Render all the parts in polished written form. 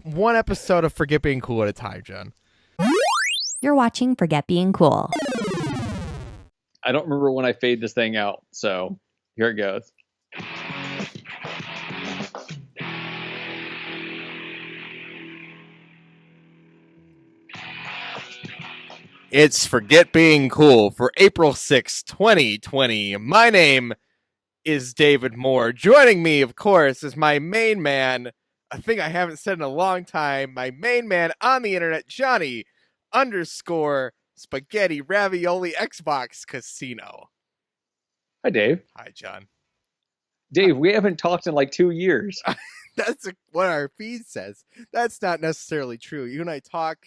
one episode of Forget Being Cool at a time, Jon. You're watching Forget Being Cool. I don't remember when I fade this thing out, so here it goes. It's Forget Being Cool for April 6, 2020. My name is David Moore. Joining me, of course, is my main man, a thing I haven't said in a long time, my main man on the internet, Johnny _ Spaghetti Ravioli Xbox Casino. Hi, Dave. Hi, Jon. Dave, we haven't talked in like 2 years. That's what our feed says. That's not necessarily true. You and I talk...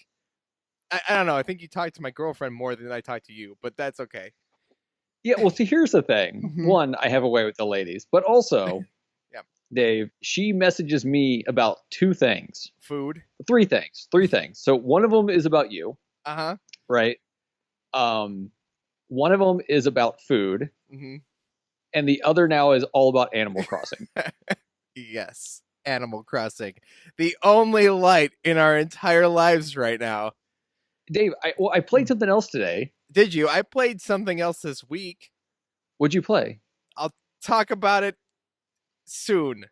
I don't know. I think you talk to my girlfriend more than I talk to you, but that's okay. Yeah, well, see, here's the thing. Mhm. One, I have a way with the ladies, but also, Yep. Dave, she messages me about two things. Food. Three things. So one of them is about you, Uh-huh. right? One of them is about food, Mm-hmm. and the other now is all about Animal Crossing. Yes. Animal Crossing. The only light in our entire lives right now. Dave, I played something else today. Did you? I played something else this week. What'd you play? I'll talk about it soon.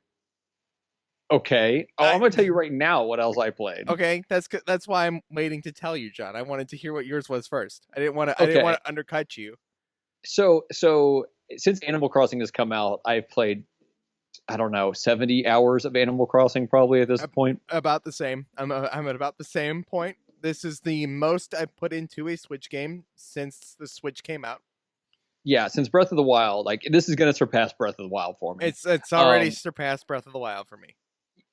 Okay. Oh, I'm going to tell you right now what else I played. Okay, that's why I'm waiting to tell you, Jon. I wanted to hear what yours was first. I didn't want to Okay. undercut you. So since Animal Crossing has come out, I've played, I don't know, 70 hours of Animal Crossing probably at this point. About the same. I'm at about the same point. This is the most I've put into a Switch game since the Switch came out. Yeah, since Breath of the Wild, like this is going to surpass Breath of the Wild for me. It's already surpassed Breath of the Wild for me.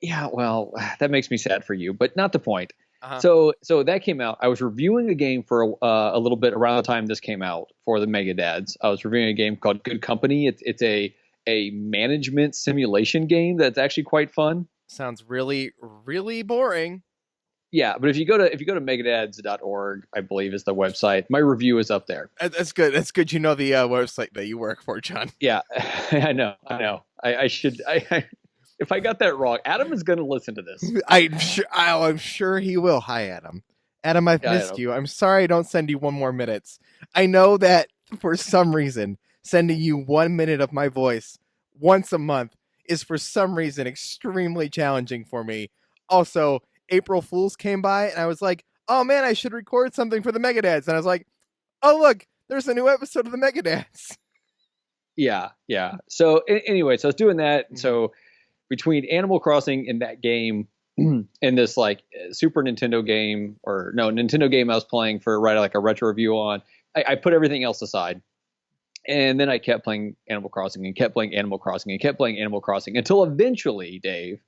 Yeah, well, that makes me sad for you, but not the point. Uh-huh. So that came out. I was reviewing a game for a little bit around the time this came out for the Mega Dads. I was reviewing a game called Good Company. It's a management simulation game that's actually quite fun. Sounds really, really boring. Yeah, but if you go to megadads.org, I believe is the website. My review is up there. That's good. That's good. You know the website that you work for, Jon. Yeah, I know. I should. If I got that wrong, Adam is going to listen to this. I'm sure he will. Hi, Adam. Adam, I've missed you. I'm sorry I don't send you 1 more minutes. I know that for some reason, sending you 1 minute of my voice once a month is for some reason extremely challenging for me. Also, April Fools came by and I was like, oh man, I should record something for the Megadads. And I was like, oh look, there's a new episode of the Megadads. Yeah. So anyway, so I was doing that. Mm-hmm. So between Animal Crossing and that game and this like Super Nintendo game Nintendo game I was playing for like a retro review on, I put everything else aside. And then I kept playing Animal Crossing and kept playing Animal Crossing and kept playing Animal Crossing until eventually, Dave,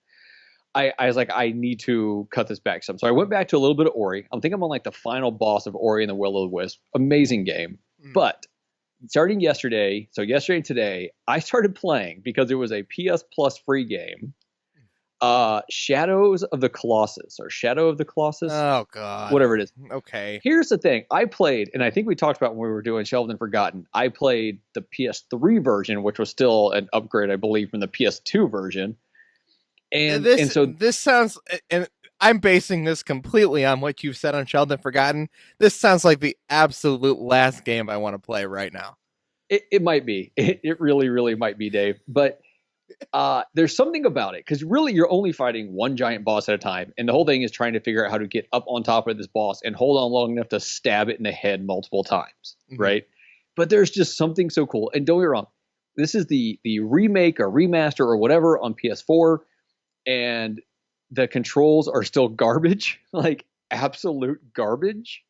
I was like, I need to cut this back some. So I went back to a little bit of Ori. I think I'm on like the final boss of Ori and the Will of the Wisp. Amazing game. But starting yesterday, so yesterday and today, I started playing because it was a PS Plus free game. Shadows of the Colossus or Shadow of the Colossus. Oh God. Whatever it is. Okay. Here's the thing. I played, and I think we talked about when we were doing Shelved and Forgotten, I played the PS3 version, which was still an upgrade, I believe, from the PS2 version. And so this sounds, and I'm basing this completely on what you've said on Shelved and Forgotten. This sounds like the absolute last game I want to play right now. It might be. It really, really might be, Dave. But there's something about it because really you're only fighting one giant boss at a time. And the whole thing is trying to figure out how to get up on top of this boss and hold on long enough to stab it in the head multiple times. Mm-hmm. Right. But there's just something so cool. And don't get me wrong. This is the remake or remaster or whatever on PS4. And the controls are still garbage, like absolute garbage.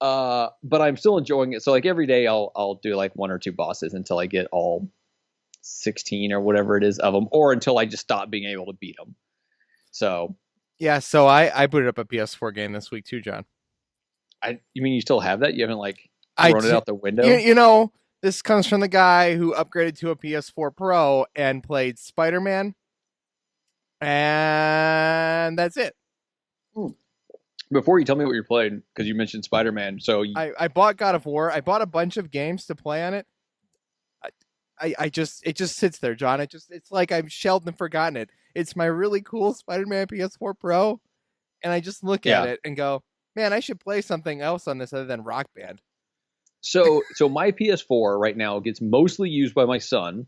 But I'm still enjoying it. So like every day I'll do like 1 or 2 bosses until I get all 16 or whatever it is of them, or until I just stop being able to beat them. So yeah, so I booted up a PS4 game this week too, Jon. You mean you still have that? You haven't like thrown it out the window? You know, this comes from the guy who upgraded to a PS4 Pro and played Spider-Man. And that's it. Before you tell me what you're playing, because you mentioned Spider-Man, so I bought God of War. I bought a bunch of games to play on it. It just sits there, Jon. It's like I've shelved and forgotten it. It's my really cool Spider-Man PS4 Pro, and I just look at it and go, man, I should play something else on this other than Rock Band. So my PS4 right now gets mostly used by my son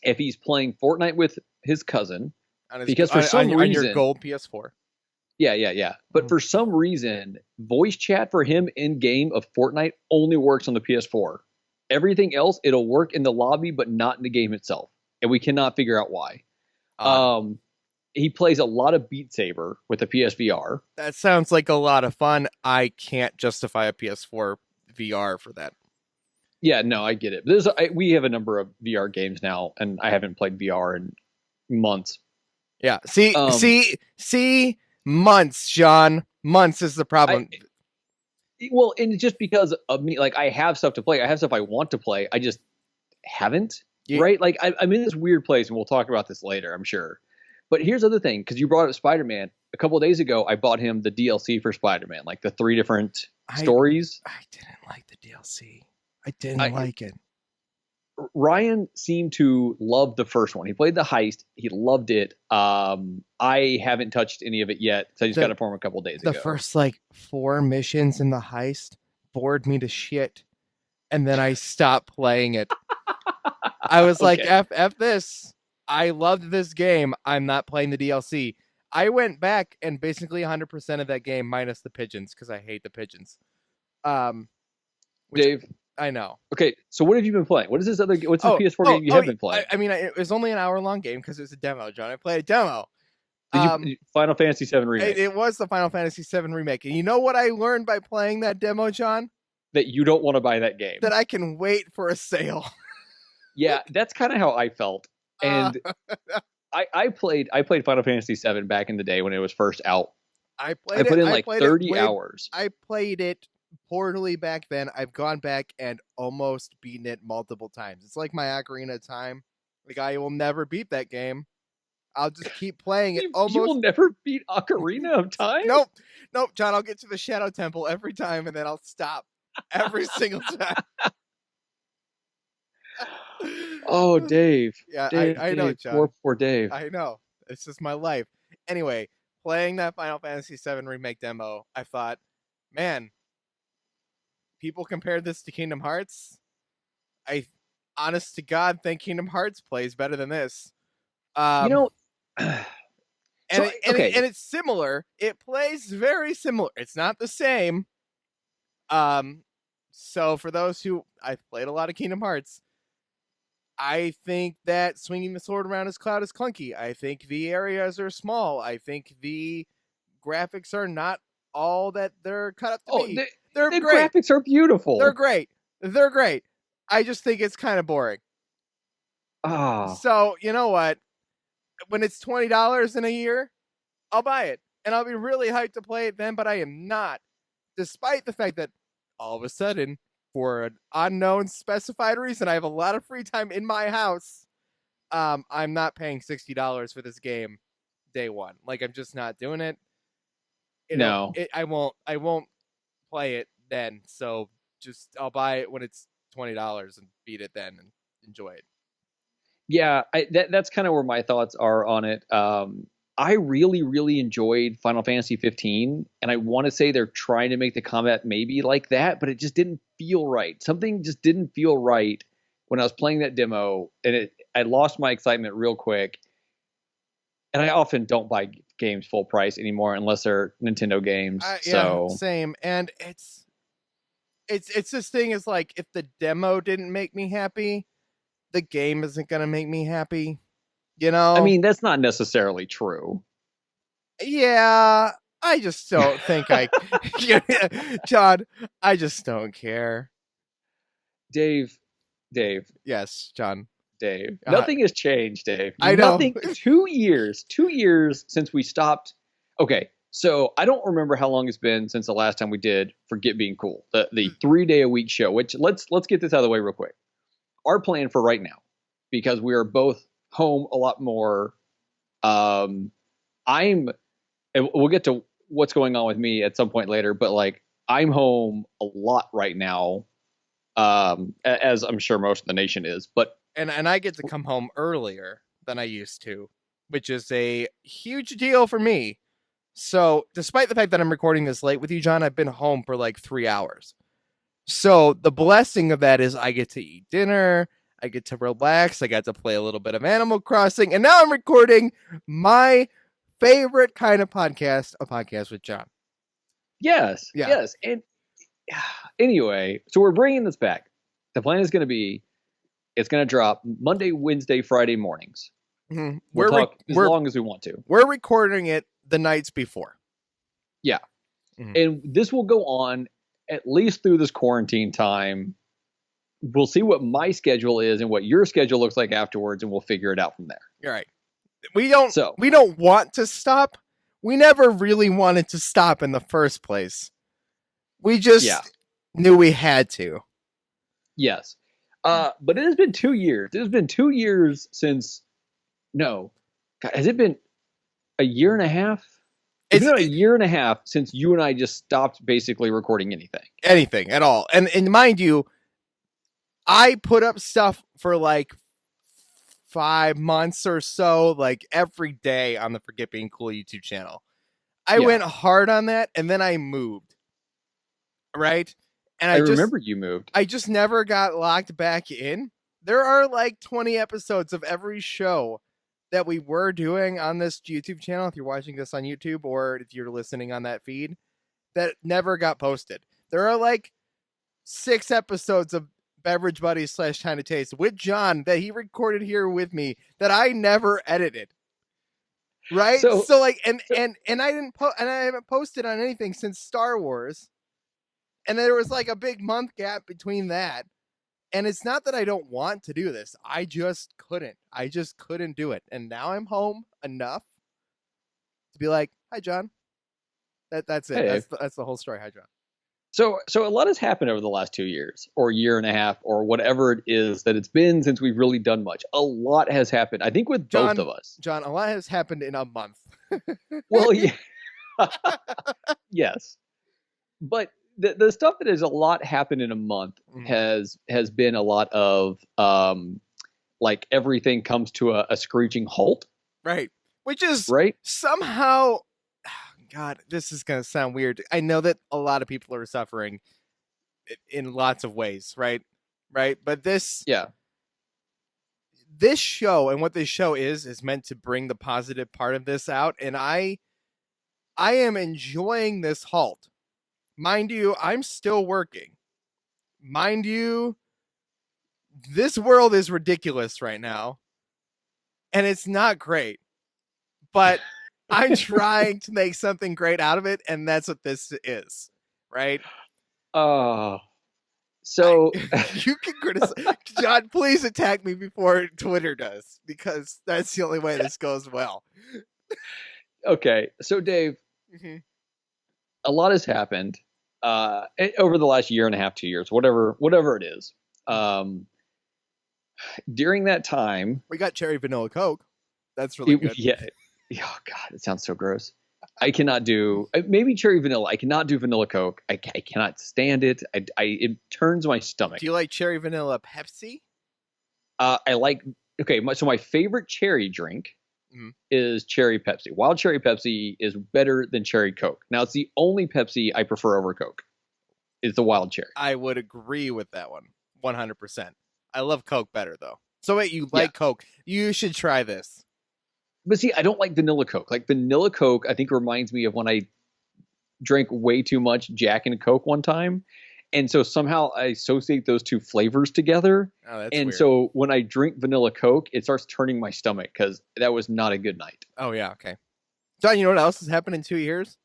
if he's playing Fortnite with his cousin, because for some reason, on your gold PS4. Yeah. But for some reason, voice chat for him in game of Fortnite only works on the PS4. Everything else, it'll work in the lobby, but not in the game itself, and we cannot figure out why. He plays a lot of Beat Saber with the PSVR. That sounds like a lot of fun. I can't justify a PS4 VR for that. Yeah, no, I get it. We have a number of VR games now, and I haven't played VR in months. Yeah, see, months, John. Months is the problem. Well, and just because of me, like, I have stuff to play. I have stuff I want to play. I just haven't, right? Like, I'm in this weird place, and we'll talk about this later, I'm sure. But here's the other thing, because you brought up Spider-Man. A couple of days ago, I bought him the DLC for Spider-Man, like the 3 different stories. I didn't like the DLC. I didn't like it. Ryan seemed to love the first one. He played the heist. He loved it. I haven't touched any of it yet, because I just got it for him a couple of days ago. The first, 4 missions in the heist bored me to shit, and then I stopped playing it. I was like, F this. I loved this game. I'm not playing the DLC. I went back and basically 100% of that game minus the pigeons, because I hate the pigeons. Dave, I know. Okay, so what have you been playing? What's this PS4 game you have been playing? I mean, it was only an hour-long game because it was a demo, John. I played a demo. Final Fantasy VII Remake. It was the Final Fantasy VII Remake. And you know what I learned by playing that demo, John? That you don't want to buy that game. That I can wait for a sale. Yeah, that's kind of how I felt. And I played Final Fantasy VII back in the day when it was first out. I put in 30 hours. I played it poorly back then. I've gone back and almost beaten it multiple times. It's like my Ocarina of Time. Like, I will never beat that game. I'll just keep playing it. You will never beat Ocarina of Time? Nope, John. I'll get to the Shadow Temple every time, and then I'll stop every single time. Oh, Dave. Yeah, Dave, I know, John. Poor Dave. I know. It's just my life. Anyway, playing that Final Fantasy VII Remake demo, I thought, man, people compared this to Kingdom Hearts. Honest to God, think Kingdom Hearts plays better than this. And it's similar. It plays very similar. It's not the same. So for those who I've played a lot of Kingdom Hearts, I think that swinging the sword around his cloud is clunky. I think the areas are small. I think the graphics are not all that they're cut up to be. The great. Graphics are beautiful. They're great. I just think it's kind of boring. So, you know what? When it's $20 in a year, I'll buy it. And I'll be really hyped to play it then, but I am not. Despite the fact that all of a sudden, for an unknown specified reason, I have a lot of free time in my house. I'm not paying $60 for this game day one. Like, I'm just not doing it. I won't play it then. So I'll buy it when it's $20 and beat it then and enjoy it. Yeah, that's kind of where my thoughts are on it. I really, really enjoyed Final Fantasy 15, and I want to say they're trying to make the combat maybe like that, but it just didn't feel right. Something just didn't feel right when I was playing that demo, and I lost my excitement real quick. And I often don't buy games full price anymore unless they're Nintendo games. Same. And it's this thing is like, if the demo didn't make me happy, the game isn't gonna make me happy. You know? I mean, that's not necessarily true. Yeah, I just don't think John, I just don't care. Dave. Yes, John. Dave. Nothing has changed, Dave. I know. Nothing. 2 years since we stopped. Okay, so I don't remember how long it's been since the last time we did Forget Being Cool, the 3-day-a-week show, which let's get this out of the way real quick. Our plan for right now, because we are both home a lot more. And we'll get to what's going on with me at some point later, but like, I'm home a lot right now, as I'm sure most of the nation is. But and I get to come home earlier than I used to, which is a huge deal for me. So, despite the fact that I'm recording this late with you, Jon, I've been home for like 3 hours. So, the blessing of that is I get to eat dinner, I get to relax, I got to play a little bit of Animal Crossing, and now I'm recording my favorite kind of podcast, a podcast with Jon. Yes. And anyway, so we're bringing this back. The plan is going to be, it's going to drop Monday, Wednesday, Friday mornings. Mm-hmm. We'll talk as long as we want to. We're recording it the nights before. Yeah. Mm-hmm. And this will go on at least through this quarantine time. We'll see what my schedule is and what your schedule looks like afterwards, and we'll figure it out from there. You're right. We don't want to stop. We never really wanted to stop in the first place. We just knew we had to. Yes. But it has been 2 years. It has been 2 years since. No. God, has it been a year and a half? It's been a year and a half since you and I just stopped basically recording anything. Anything at all. And mind you, I put up stuff for like 5 months or so, like every day on the Forget Being Cool YouTube channel. I went hard on that, and then I moved. Right? And I remember you moved. I just never got locked back in. There are like 20 episodes of every show that we were doing on this YouTube channel, if you're watching this on YouTube or if you're listening on that feed, that never got posted. There are like 6 episodes of Beverage Buddies / Time to Taste with Jon that he recorded here with me that I never edited. Right? So like, and I haven't posted on anything since Star Wars. And there was like a big month gap between that. And it's not that I don't want to do this. I just couldn't. I just couldn't do it. And now I'm home enough to be like, hi, Jon. That's it. Hey. That's the whole story. Hi, Jon. So a lot has happened over the last 2 years or year and a half or whatever it is that it's been since we've really done much. A lot has happened. I think with both of us. Jon, a lot has happened in a month. Well, yeah. Yes. But the stuff that has a lot happened in a month has been a lot of like everything comes to a screeching halt. Right. Which is right. Somehow, God, this is going to sound weird. I know that a lot of people are suffering in lots of ways, right? Right. But this show and what this show is meant to bring the positive part of this out. And I am enjoying this halt. Mind you, I'm still working. Mind you, this world is ridiculous right now. And it's not great. But I'm trying to make something great out of it, and that's what this is. Right? So you can criticize. Jon, please attack me before Twitter does, because that's the only way this goes well. Okay. So Dave, a lot has happened. Over the last year and a half, 2 years, whatever it is. During that time, we got cherry vanilla Coke. That's really good. Yeah. Oh God, it sounds so gross. I cannot do maybe cherry vanilla. I cannot do vanilla Coke. I cannot stand it. It turns my stomach. Do you like cherry vanilla Pepsi? I like. Okay, so my favorite cherry drink is cherry Pepsi. Wild cherry Pepsi is better than cherry Coke. Now, it's the only Pepsi I prefer over Coke. Is the wild cherry. I would agree with that one, 100%. I love Coke better though. So wait, you like Coke? You should try this. But see, I don't like vanilla Coke. Like vanilla Coke, I think reminds me of when I drank way too much Jack and Coke one time. And so somehow I associate those two flavors together. Oh, that's and weird. So when I drink vanilla Coke, it starts turning my stomach because that was not a good night. Oh, yeah. Okay. Jon, you know what else has happened in 2 years?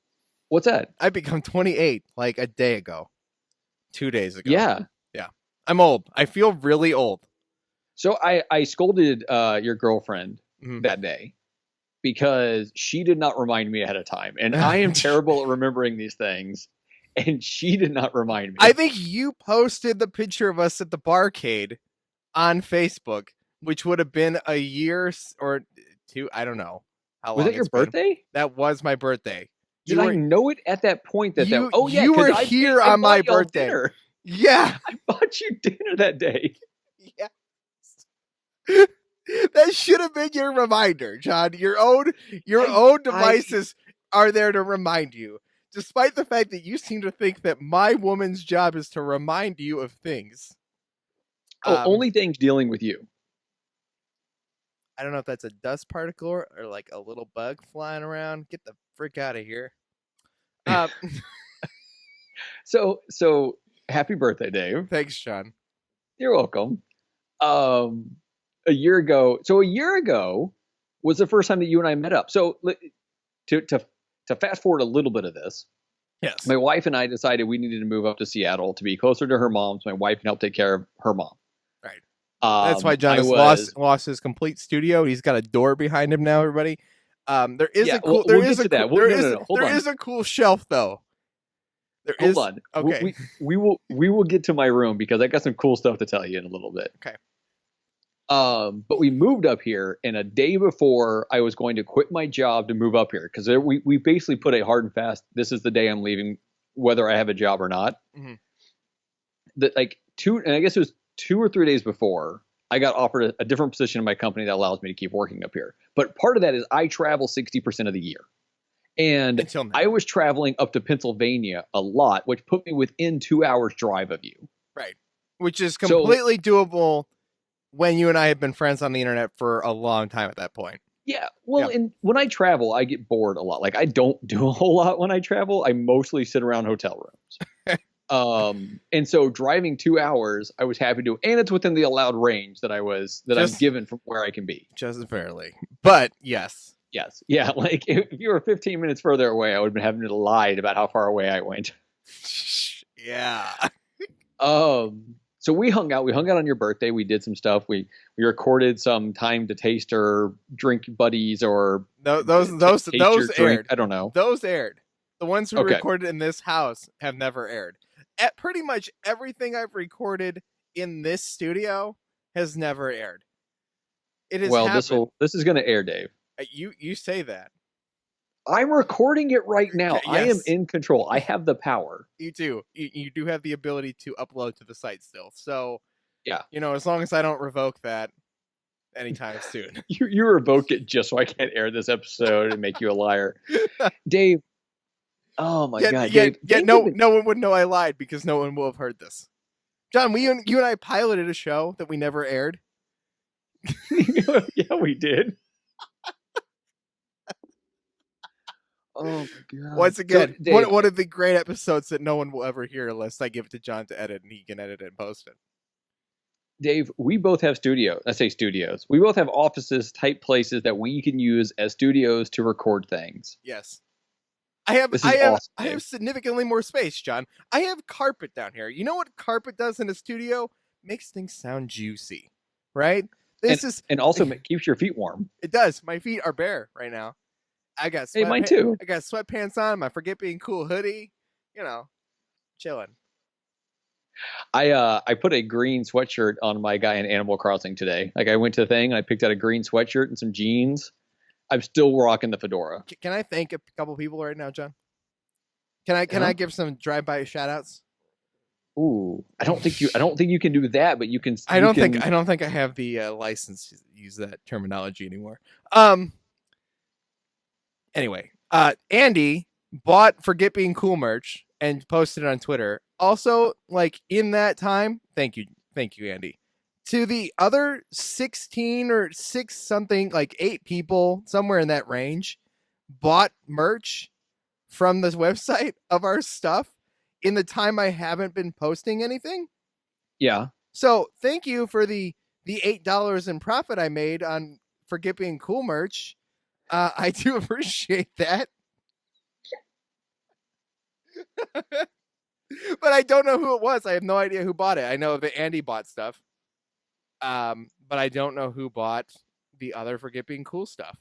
What's that? I become 28 like a day ago. 2 days ago. Yeah. Yeah. I'm old. I feel really old. So I scolded your girlfriend that day because she did not remind me ahead of time. And I am terrible at remembering these things. And she did not remind me. I think you posted the picture of us at the barcade on Facebook, which would have been a year or two. I don't know. How was long it your birthday? That was my birthday. Did I know it at that point? You were here on my birthday. Dinner. Yeah. I bought you dinner that day. Yeah. That should have been your reminder, Jon. Your own devices are there to remind you, despite the fact that you seem to think that my woman's job is to remind you of things. Only things dealing with you. I don't know if that's a dust particle or like a little bug flying around. Get the frick out of here. So happy birthday, Dave. Thanks, Sean. You're welcome. A year ago was the first time that you and I met up. So to fast forward a little bit of this. Yes. My wife and I decided we needed to move up to Seattle to be closer to her mom, so my wife can help take care of her mom. Right. That's why John has lost his complete studio. He's got a door behind him now, everybody. There is a cool there is a cool shelf though. Hold on. Okay. We will get to my room because I got some cool stuff to tell you in a little bit. Okay. But we moved up here, and a day before I was going to quit my job to move up here because we basically put a hard and fast. This is the day I'm leaving, whether I have a job or not. Mm-hmm. That I guess it was 2 or 3 days before I got offered a different position in my company that allows me to keep working up here. But part of that is I travel 60% of the year, and I was traveling up to Pennsylvania a lot, which put me within 2 hours drive of you. Right, which is completely doable. When you and I have been friends on the internet for a long time at that point. Yeah. Well, and when I travel, I get bored a lot. Like I don't do a whole lot when I travel. I mostly sit around hotel rooms. And so driving 2 hours, I was happy to, and it's within the allowed range that I'm given from where I can be. Just barely. But yes. Yes. Yeah. Like if you were 15 minutes further away, I would have been having to lie about how far away I went. Yeah. So we hung out. We hung out on your birthday. We did some stuff. We recorded some time to taste or drink buddies or those aired. I don't know. Those aired. The ones we recorded in this house have never aired. Pretty much everything I've recorded in this studio has never aired. It has happened. This is going to air, Dave. You say that. I'm recording it right now. Yes. I am in control. I have the power. You do. You do have the ability to upload to the site still. So, yeah. As long as I don't revoke that anytime soon. You revoke it just so I can't air this episode and make you a liar. Dave. Oh, my God. Dave, no one would know I lied because no one will have heard this. John, you and I piloted a show that we never aired. Yeah, we did. Oh my God. Once again, one of the great episodes that no one will ever hear unless I give it to John to edit and he can edit it and post it. Dave, we both have studios. I say studios. We both have offices type places that we can use as studios to record things. Yes. I have significantly more space, John. I have carpet down here. You know what carpet does in a studio? Makes things sound juicy, right? And also keeps your feet warm. It does. My feet are bare right now. I got mine too. I got sweatpants on, my Forget Being Cool hoodie, chilling. I put a green sweatshirt on my guy in Animal Crossing today. Like I went to the thing and I picked out a green sweatshirt and some jeans. I'm still rocking the fedora. Can I thank a couple people right now, John? Can I give some drive-by shout-outs? Ooh, I don't think you can do that, but you can. I don't think I have the license to use that terminology anymore. Anyway, Andy bought Forget Being Cool merch and posted it on Twitter. Also, like in that time, thank you, Andy. To the other 16 or 6 something, like 8 people, somewhere in that range, bought merch from this website of our stuff in the time I haven't been posting anything. Yeah. So thank you for the $8 in profit I made on Forget Being Cool merch. I do appreciate that. But I don't know who it was. I have no idea who bought it. I know that Andy bought stuff. But I don't know who bought the other Forget Being Cool stuff.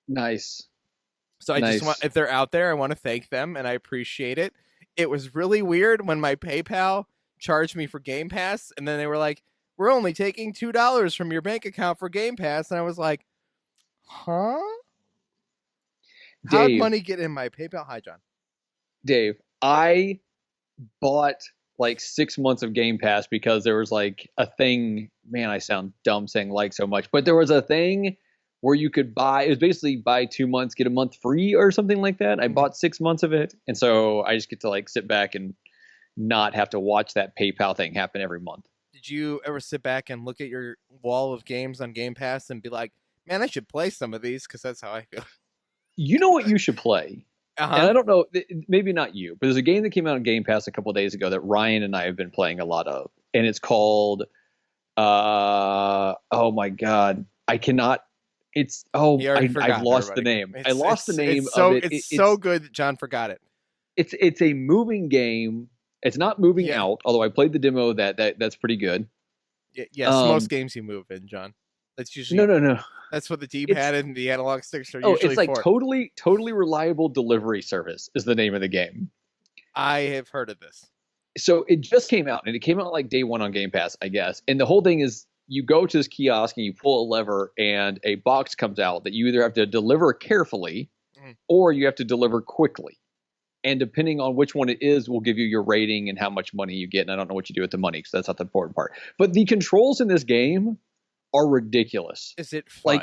Nice. So just want, if they're out there, I want to thank them and I appreciate it. It was really weird when my PayPal charged me for Game Pass and then they were like, we're only taking $2 from your bank account for Game Pass. And I was like, huh? How'd money get in my PayPal? Hi, John. Dave, I bought like 6 months of Game Pass because there was like a thing. Man, I sound dumb saying like so much, but there was a thing where you could buy. It was basically buy 2 months, get a month free or something like that. I bought 6 months of it, and so I just get to like sit back and not have to watch that PayPal thing happen every month. Did you ever sit back and look at your wall of games on Game Pass and be like, man, I should play some of these? Because that's how I feel. You know what you should play? And I don't know, maybe not you, but there's a game that came out on Game Pass a couple of days ago that Ryan and I have been playing a lot of, and it's called, oh my God, I cannot. It's I've lost the name. I lost the name of it. It's so good that John forgot it. It's a moving game. It's not moving out, although I played the demo. That's pretty good. Yes, most games you move in, John. That's usually no. That's what the D-pad and the analog sticks are usually for. It's like totally reliable delivery service is the name of the game. I have heard of this. So it just came out, and it came out like day one on Game Pass, I guess. And the whole thing is you go to this kiosk and you pull a lever, and a box comes out that you either have to deliver carefully or you have to deliver quickly. And depending on which one it is, will give you your rating and how much money you get. And I don't know what you do with the money because that's not the important part. But the controls in this game are ridiculous. Is it fun?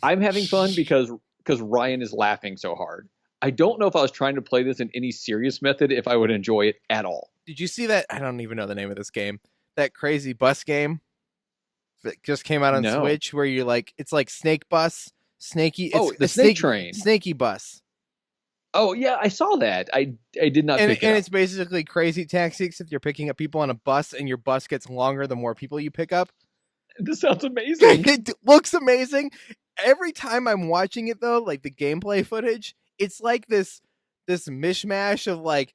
I'm having fun because Ryan is laughing so hard. I don't know if I was trying to play this in any serious method if I would enjoy it at all. Did you see that? I don't even know the name of this game. That crazy bus game that just came out on Switch where you it's like Snake Bus, Snaky. It's the Snake Train. Snaky Bus. Oh yeah, I saw that. I did not pick it up. And it's basically Crazy Taxi, except you're picking up people on a bus, and your bus gets longer the more people you pick up. This sounds amazing. It looks amazing. Every time I'm watching it though, like the gameplay footage, it's like this mishmash of like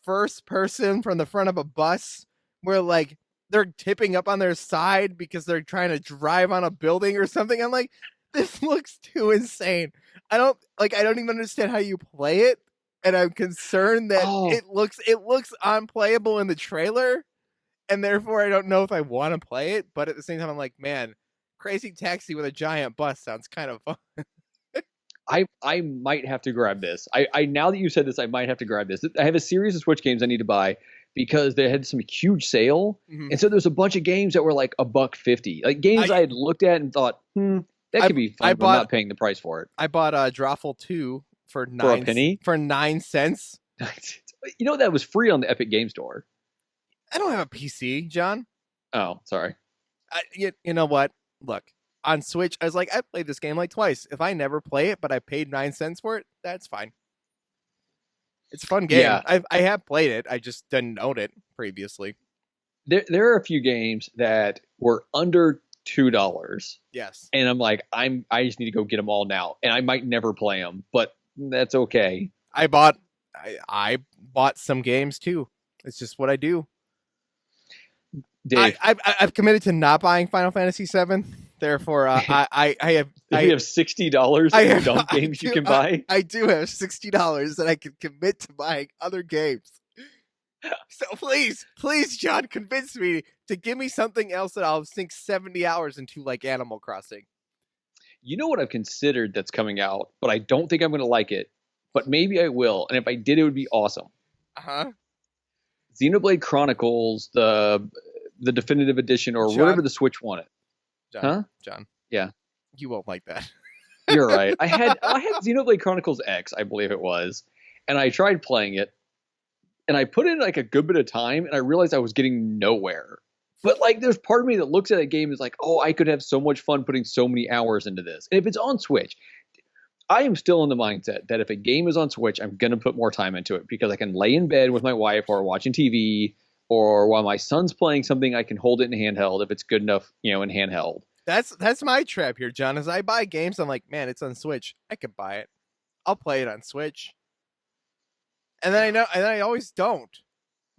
first person from the front of a bus where like they're tipping up on their side because they're trying to drive on a building or something. I'm like, this looks too insane. I don't even understand how you play it, and I'm concerned that it looks unplayable in the trailer, and therefore I don't know if I want to play it. But at the same time, I'm like, man, Crazy Taxi with a giant bus sounds kind of fun. I might have to grab this. I now that you said this, I might have to grab this. I have a series of Switch games I need to buy because they had some huge sale, and so there's a bunch of games that were like $1.50, like games I had looked at and thought, that could be fun, but I'm not paying the price for it. I bought Drawful 2 for a penny? For 9 cents. You know, that was free on the Epic Game Store. I don't have a PC, John. Oh, sorry. You know what? Look, on Switch, I was like, I played this game like twice. If I never play it, but I paid 9 cents for it, that's fine. It's a fun game. Yeah. I have played it. I just didn't own it previously. There are a few games that were under $2. Yes. And I'm like, I just need to go get them all now. And I might never play them, but that's okay. I bought some games too. It's just what I do. Dave, I've committed to not buying Final Fantasy VII. Therefore, I have $60 of dumb games you can buy. I do have $60 that I can commit to buying other games. So please, John, convince me to give me something else that I'll sink 70 hours into, like Animal Crossing. You know what I've considered that's coming out, but I don't think I'm going to like it. But maybe I will, and if I did, it would be awesome. Xenoblade Chronicles, the definitive edition, or John, whatever the Switch wanted. John. Yeah. You won't like that. You're right. I had Xenoblade Chronicles X, I believe it was, and I tried playing it, and I put in like a good bit of time, and I realized I was getting nowhere. But like, there's part of me that looks at a game and is like, oh, I could have so much fun putting so many hours into this. And if it's on Switch, I am still in the mindset that if a game is on Switch, I'm going to put more time into it because I can lay in bed with my wife or watching TV, or while my son's playing something, I can hold it in handheld if it's good enough, in handheld. That's my trap here, John. As I buy games, I'm like, man, it's on Switch. I could buy it. I'll play it on Switch. And then I always don't.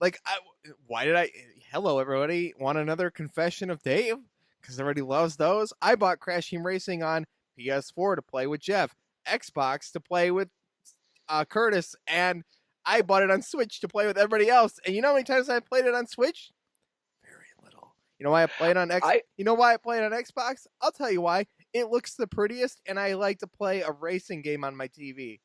Like, hello, everybody. Want another confession of Dave? Because everybody loves those. I bought Crash Team Racing on PS4 to play with Jeff, Xbox to play with Curtis, and I bought it on Switch to play with everybody else. And you know how many times I played it on Switch? Very little. You know why I played on You know why I played on Xbox? I'll tell you why. It looks the prettiest, and I like to play a racing game on my TV.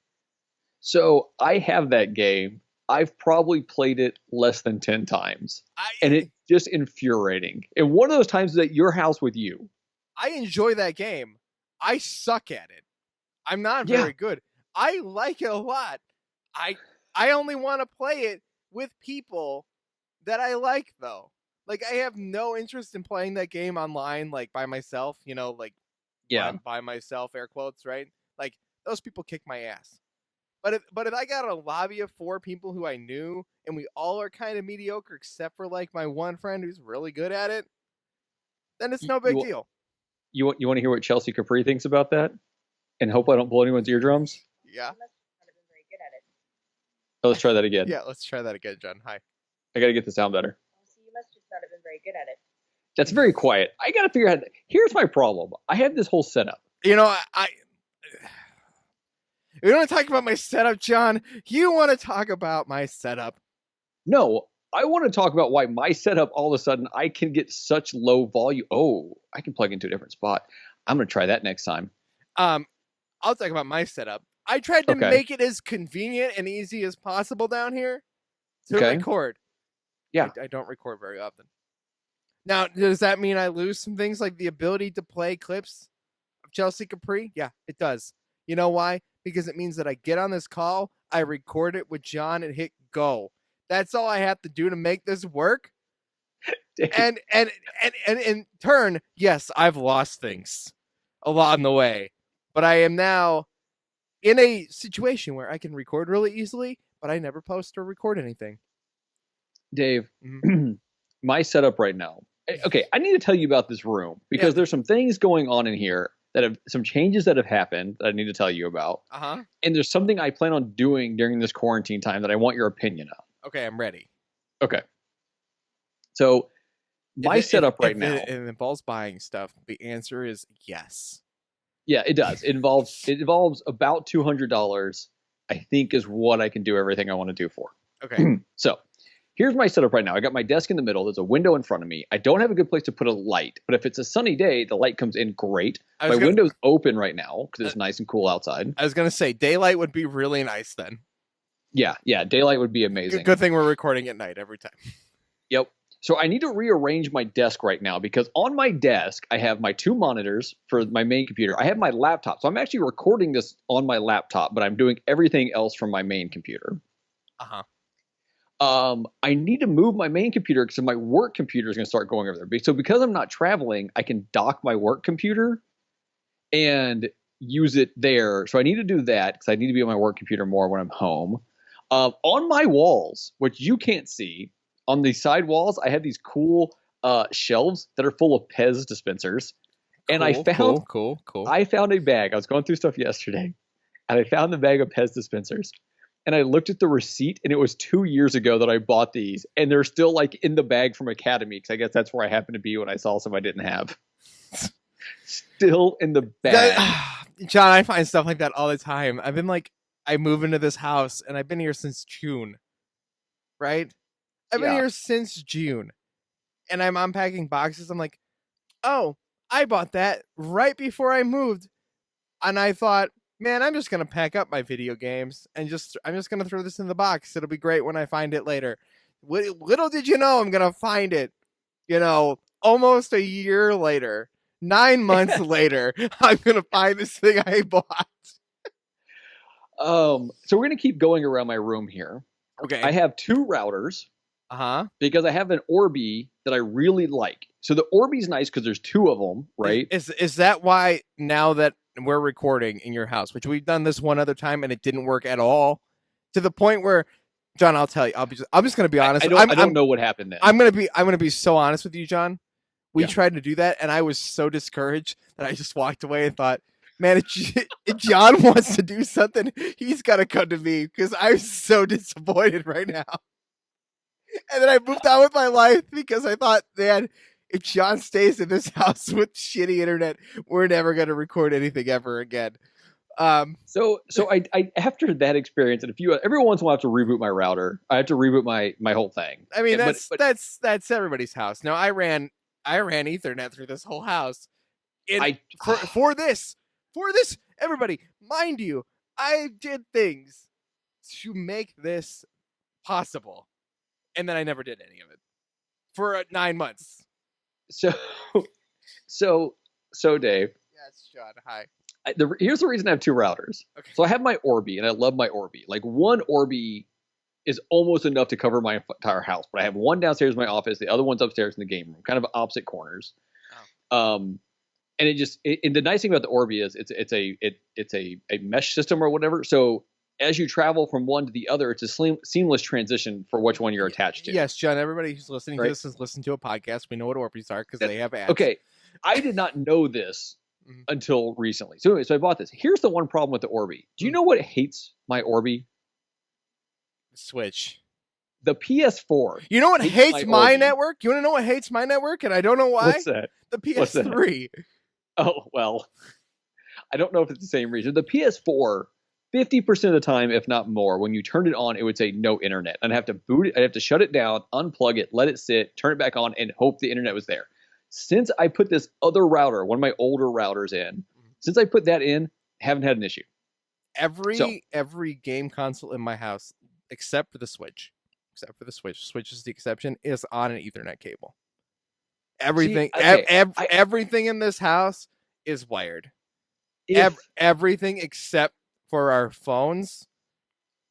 So I have that game. I've probably played it less than 10 times. And it's just infuriating. And one of those times is at your house with you. I enjoy that game. I suck at it. I'm not very good. I like it a lot. I only want to play it with people that I like, though. Like, I have no interest in playing that game online, like, by myself, like, by myself, air quotes, right? Like, those people kick my ass. But if I got a lobby of 4 people who I knew, and we all are kind of mediocre, except for, like, my one friend who's really good at it, then it's no big deal. You want to hear what Chelsea Capri thinks about that? And hope I don't blow anyone's eardrums? Yeah. Oh, let's try that again. Yeah, let's try that again, John. Hi. I got to get the sound better. So you must just not have been very good at it. That's very quiet. I got to figure out. Here's my problem. I have this whole setup. We don't want to talk about my setup, John. You want to talk about my setup. No, I want to talk about why my setup, all of a sudden, I can get such low volume. Oh, I can plug into a different spot. I'm going to try that next time. I'll talk about my setup. I tried to make it as convenient and easy as possible down here to record. Yeah. I don't record very often. Now, does that mean I lose some things like the ability to play clips of Chelsea Capri? Yeah, it does. You know why? Because it means that I get on this call, I record it with John, and hit go. That's all I have to do to make this work. And in turn, yes, I've lost things along the way. But I am now in a situation where I can record really easily, but I never post or record anything. Dave, my setup right now. Okay, I need to tell you about this room because there's some things going on in here that have some changes that have happened that I need to tell you about. And there's something I plan on doing during this quarantine time that I want your opinion on. Okay, I'm ready. Okay. So my setup right now. If it involves buying stuff, the answer is yes. Yeah, it does. It involves about $200, I think, is what I can do everything I want to do for. Okay. So here's my setup right now. I got my desk in the middle. There's a window in front of me. I don't have a good place to put a light, but if it's a sunny day, the light comes in great. My window's open right now because it's nice and cool outside. I was going to say daylight would be really nice then. Yeah, daylight would be amazing. Good thing we're recording at night every time. Yep. So I need to rearrange my desk right now because on my desk, I have my 2 monitors for my main computer. I have my laptop. So I'm actually recording this on my laptop, but I'm doing everything else from my main computer. I need to move my main computer because my work computer is going to start going over there. So because I'm not traveling, I can dock my work computer and use it there. So I need to do that because I need to be on my work computer more when I'm home. On my walls, which you can't see, on the side walls, I have these cool shelves that are full of Pez dispensers. And I found I found a bag. I was going through stuff yesterday, and I found the bag of Pez dispensers. And I looked at the receipt, and it was 2 years ago that I bought these, and they're still like in the bag from Academy because I guess that's where I happened to be when I saw some I didn't have. Still in the bag. John, I find stuff like that all the time. I move into this house, and I've been here since June, right? I've been here since June, and I'm unpacking boxes. I'm like, oh, I bought that right before I moved, and I thought, man, I'm just gonna pack up my video games and I'm just gonna throw this in the box. It'll be great when I find it later. Little did you know I'm gonna find it, almost a year later, 9 months later. I'm gonna find this thing I bought. So we're gonna keep going around my room here. Okay. I have 2 routers. Because I have an Orbi that I really like. So the Orbi's nice because there's 2 of them, right? Is that why now that we're recording in your house, which we've done this one other time and it didn't work at all, to the point where, John, I'll tell you, I'm just going to be honest. I don't know what happened then. I'm going to be so honest with you, John. We tried to do that, and I was so discouraged that I just walked away and thought, man, if John wants to do something, he's got to come to me because I'm so disappointed right now. And then I moved on with my life because I thought, man, if John stays in this house with shitty internet, we're never going to record anything ever again. So I after that experience, and every once in a while I have to reboot my router. I have to reboot my whole thing. I mean, that's everybody's house. Now I ran Ethernet through this whole house. For this, everybody, mind you, I did things to make this possible. And then I never did any of it for 9 months. So So Dave. Yes, John. Hi. Here's the reason I have 2 routers. Okay. So I have my Orbi, and I love my Orbi. Like one Orbi is almost enough to cover my entire house. But I have one downstairs in my office, the other one's upstairs in the game room, kind of opposite corners. And the nice thing about the Orbi is it's a mesh system or whatever. So as you travel from one to the other, it's a seamless transition for which one you're attached to. Yes, John. Everybody who's listening to this has listened to a podcast. We know what Orbis are because they have ads. Okay, I did not know this until recently. So anyway, so I bought this. Here's the one problem with the Orbi. Do you know what hates my Orbi? Switch. The PS4. You know what hates my Orbi. network? You want to know what hates my network? And I don't know why. What's that? The PS3. Oh, well, I don't know if it's the same reason. The PS4, 50% of the time, if not more, when you turned it on, it would say no internet. I'd have to boot it. I'd have to shut it down, unplug it, let it sit, turn it back on, and hope the internet was there. Since I put this other router, one of my older routers in, since I put that in, haven't had an issue. Every game console in my house, except for the Switch, Switch is the exception, is on an Ethernet cable. Everything, everything in this house is wired. Everything except for our phones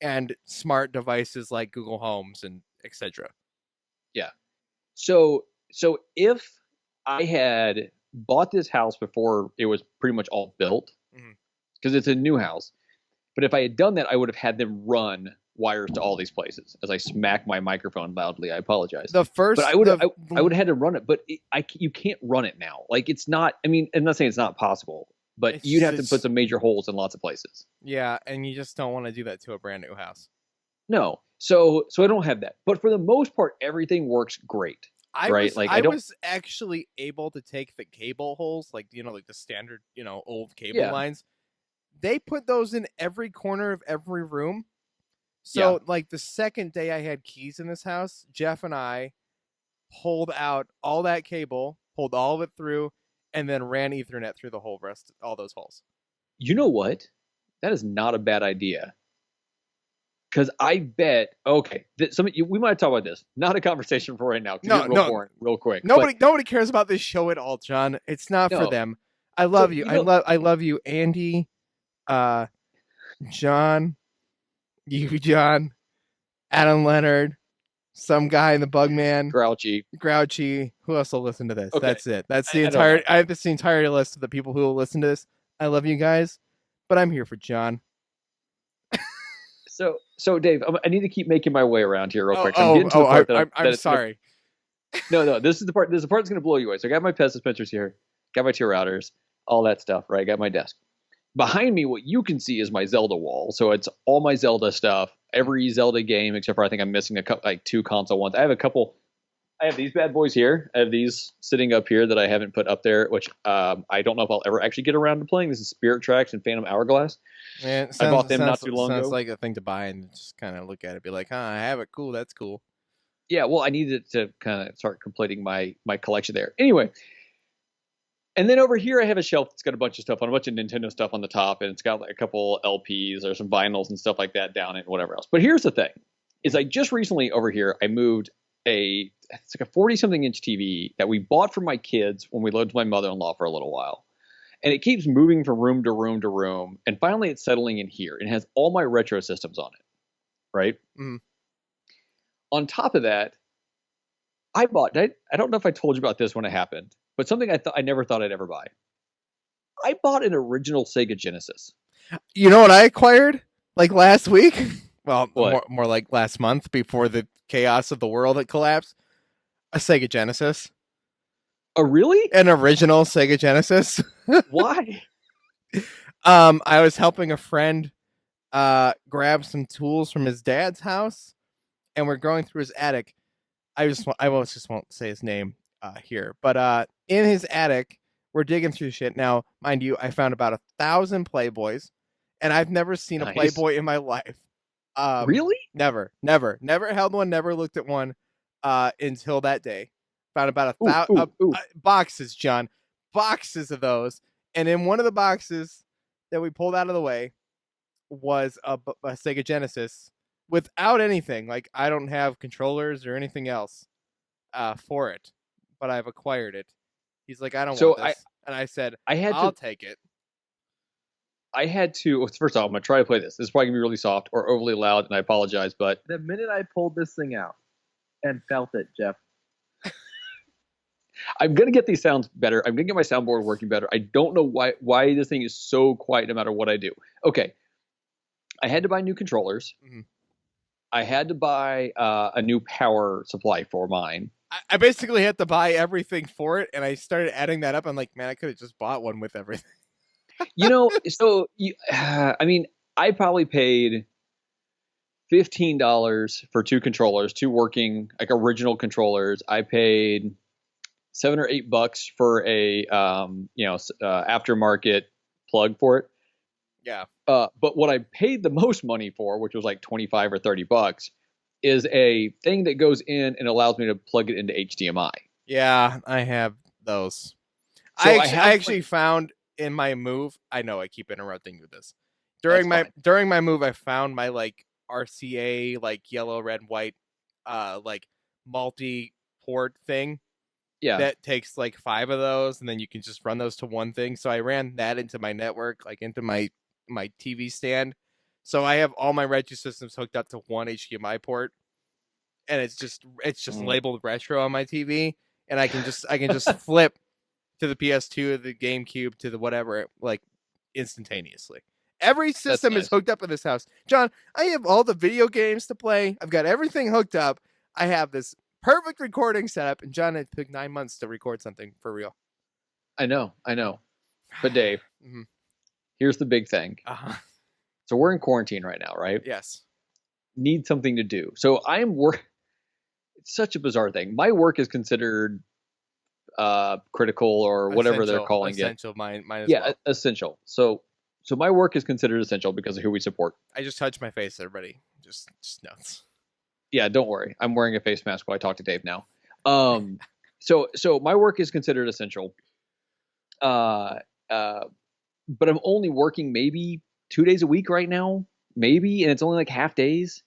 and smart devices like Google Homes and etc. Yeah. So if I had bought this house before it was pretty much all built, because it's a new house, but if I had done that, I would have had them run wires to all these places. As I smack my microphone loudly, I apologize. But I would have had to run it, but you can't run it now. Like it's not. I mean, I'm not saying it's not possible, but you'd have to put some major holes in lots of places. Yeah, and you just don't want to do that to a brand new house. No, so I don't have that. But for the most part, everything works great. I was actually able to take the cable holes, like the standard, old cable lines. They put those in every corner of every room. So, like, the second day I had keys in this house, Jeff and I pulled out all that cable, pulled all of it through, and then ran Ethernet through the whole rest, all those holes. You know what? That is not a bad idea. Because I bet, we might talk about this. Not a conversation for right now. Boring, real quick. Nobody cares about this show at all, John. It's not for them. I love you. I love you, Andy, John. You, John, Adam Leonard, some guy in the Bugman, Grouchy. Who else will listen to this? Okay. That's it. That's the entire. I have the entire list of the people who will listen to this. I love you guys, but I'm here for John. So Dave, I need to keep making my way around here real quick. I'm sorry. No. This is the part. This is the part that's going to blow you away. So I got my pest dispensers here, got my 2 routers, all that stuff. Right, got my desk. Behind me, what you can see is my Zelda wall. So it's all my Zelda stuff, every Zelda game, except for I think I'm missing a couple, like 2 console ones. I have these bad boys here. I have these sitting up here that I haven't put up there, which I don't know if I'll ever actually get around to playing. This is Spirit Tracks and Phantom Hourglass. Man, I bought them not too long ago. Sounds like a thing to buy and just kind of look at it, be like, I have it. Cool, that's cool. Yeah, well, I needed to kind of start completing my collection there. Anyway. And then over here, I have a shelf that's got a bunch of stuff on, a bunch of Nintendo stuff on the top, and it's got like a couple LPs or some vinyls and stuff like that down it and whatever else. But here's the thing, is I just recently over here, I moved it's like a 40-something inch TV that we bought for my kids when we lived with my mother-in-law for a little while. And it keeps moving from room to room to room, and finally it's settling in here. It has all my retro systems on it, right? Mm. On top of that, I don't know if I told you about this when it happened, but something I never thought I'd ever buy. I bought an original Sega Genesis. You know what I acquired? Like last week? Well, more like last month before the chaos of the world had collapsed. A Sega Genesis. Oh, really? An original Sega Genesis. Why? I was helping a friend grab some tools from his dad's house, and we're going through his attic. I just won't say his name here, but in his attic, we're digging through shit. Now, mind you, I found about 1,000 Playboys, and I've never seen a Playboy in my life. Really? Never held one, never looked at one until that day. Found about 1,000 boxes, John, boxes of those, and in one of the boxes that we pulled out of the way was a Sega Genesis without anything. Like, I don't have controllers or anything else for it, but I've acquired it. He's like, I don't want this. And I said, I'll take it. I had to, first off, I'm going to try to play this. This is probably going to be really soft or overly loud, and I apologize, but the minute I pulled this thing out and felt it, Jeff. I'm going to get these sounds better. I'm going to get my soundboard working better. I don't know why this thing is so quiet no matter what I do. Okay. I had to buy new controllers. Mm-hmm. I had to buy a new power supply for mine. I basically had to buy everything for it, and I started adding that up. I'm like, man, I could have just bought one with everything. I mean, I probably paid $15 for two controllers, two working like original controllers. I paid $7 or $8 for a aftermarket plug for it. Yeah. But what I paid the most money for, which was like $25 or $30, is a thing that goes in and allows me to plug it into HDMI. Yeah, I have those. So I actually found in my move. I know I keep interrupting you with this. During my move, I found my like RCA like yellow, red, white, like multi-port thing. Yeah. That takes like 5 of those, and then you can just run those to one thing. So I ran that into my network, like into my TV stand. So I have all my Retro systems hooked up to one HDMI port, and it's just labeled retro on my TV, and I can just flip to the PS2 or the GameCube to the whatever like instantaneously. Every system is hooked up in this house. John, I have all the video games to play. I've got everything hooked up. I have this perfect recording setup, and John, it took 9 months to record something for real. I know. But Dave, mm-hmm. Here's the big thing. Uh-huh. So we're in quarantine right now, right? Yes. Need something to do. So it's such a bizarre thing. My work is considered critical or whatever they're calling essential. it. Mine as well. Essential. So my work is considered essential because of who we support. I just touched my face, everybody. Just nuts. Yeah, don't worry. I'm wearing a face mask while I talk to Dave now. So my work is considered essential. But I'm only working maybe 2 days a week right now, maybe, and it's only like half days.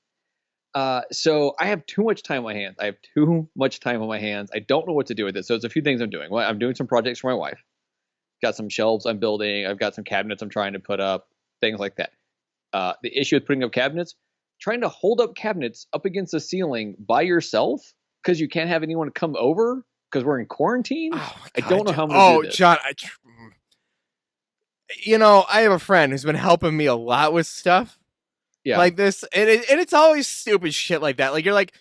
So I have too much time on my hands. I don't know what to do with it. So it's a few things I'm doing. Well, I'm doing some projects for my wife. Got some shelves I'm building. I've got some cabinets I'm trying to put up, things like that. The issue with putting up cabinets, trying to hold up cabinets up against the ceiling by yourself because you can't have anyone come over because we're in quarantine. Oh I don't know how I'm going to do this. John, I have a friend who's been helping me a lot with stuff like this, and it's always stupid shit like that. Like, you're like,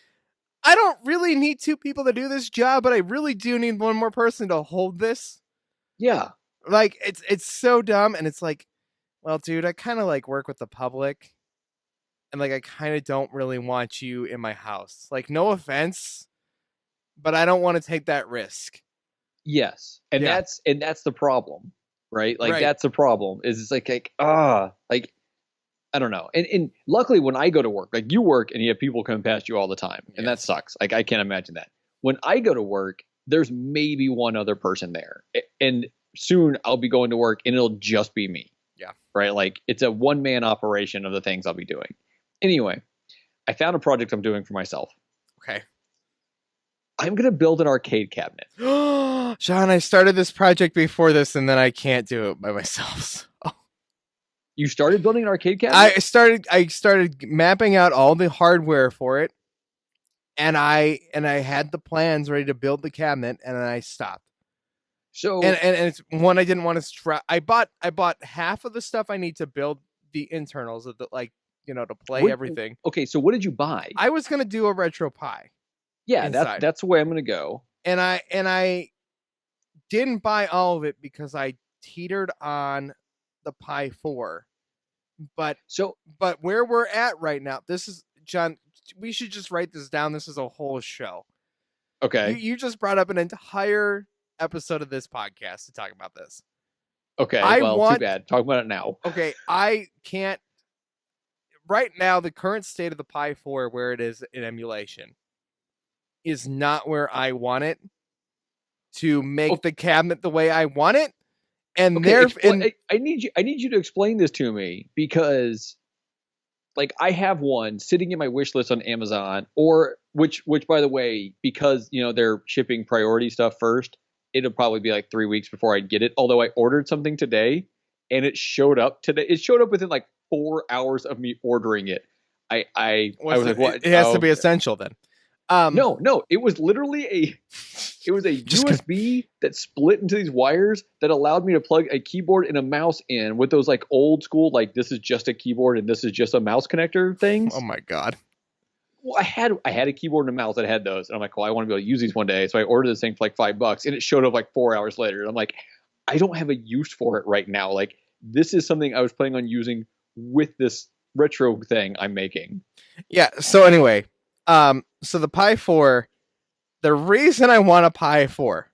I don't really need 2 people to do this job, but I really do need one more person to hold this. Yeah. Like, it's so dumb, and it's like, well, dude, I kind of like work with the public, and like I kind of don't really want you in my house. Like, no offense, but I don't want to take that risk. Yes, and that's the problem, right? Like that's the problem. Is it's like I don't know. And luckily, when I go to work, like you work, and you have people coming past you all the time, and that sucks. Like I can't imagine that. When I go to work, there's maybe one other person there, and soon I'll be going to work, and it'll just be me. Yeah. Right. Like it's a one-man operation of the things I'll be doing. Anyway, I found a project I'm doing for myself. Okay. I'm going to build an arcade cabinet. Sean, I started this project before this, and then I can't do it by myself. So. You started building an arcade cabinet? I started mapping out all the hardware for it, and I had the plans ready to build the cabinet, and then I stopped. So and it's one I didn't want to I bought half of the stuff I need to build the internals of the to play everything. Okay, so what did you buy? I was gonna do a Retro Pi. Yeah, that's the way I'm gonna go. And I didn't buy all of it because I teetered on the Pi 4. But where we're at right now, this is John. We should just write this down. This is a whole show. Okay. You just brought up an entire episode of this podcast to talk about this. Okay. Too bad. Talk about it now. Okay. I can't. Right now, the current state of the Pi 4, where it is in emulation, is not where I want it to make the cabinet the way I want it. And I need you to explain this to me because like I have one sitting in my wish list on Amazon, or which by the way, because they're shipping priority stuff first, it'll probably be like 3 weeks before I get it. Although I ordered something today and it showed up today. It showed up within like 4 hours of me ordering it. I was like, what? It has to be essential then. No, it was literally a USB that split into these wires that allowed me to plug a keyboard and a mouse in with those like old school, like this is just a keyboard and this is just a mouse connector things. Oh my God. Well, I had a keyboard and a mouse that had those, and I'm like, well, I want to be able to use these one day. So I ordered this thing for like $5, and it showed up like 4 hours later. And I'm like, I don't have a use for it right now. Like, this is something I was planning on using with this retro thing I'm making. Yeah. So anyway, so the Pi 4, the reason I want a Pi 4,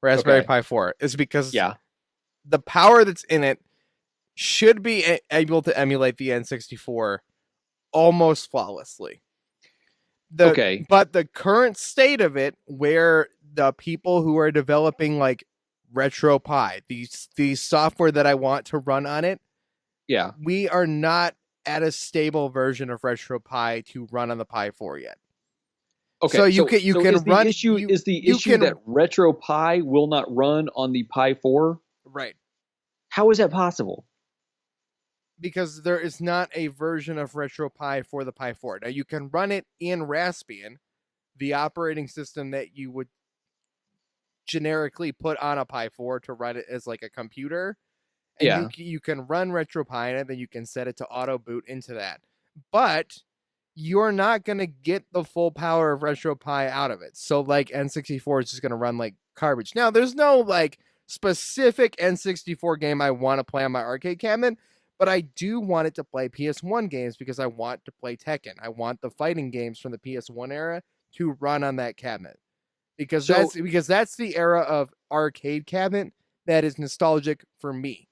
Raspberry Pi 4, is because the power that's in it should be able to emulate the N64 almost flawlessly. But the current state of it, where the people who are developing like RetroPie, these software that I want to run on it, we are not at a stable version of RetroPie to run on the Pi 4 yet. Okay, so you can run. Is the issue that RetroPie will not run on the Pi 4? Right. How is that possible? Because there is not a version of RetroPie for the Pi 4. Now, you can run it in Raspbian, the operating system that you would generically put on a Pi 4 to run it as like a computer. And you can run RetroPie in it, then you can set it to auto boot into that. But you're not going to get the full power of RetroPie out of it. So, like, N64 is just going to run like garbage. Now, there's no like specific N64 game I want to play on my arcade cabinet. But I do want it to play PS1 games because I want to play Tekken. I want the fighting games from the PS1 era to run on that cabinet. Because that's the era of arcade cabinet that is nostalgic for me.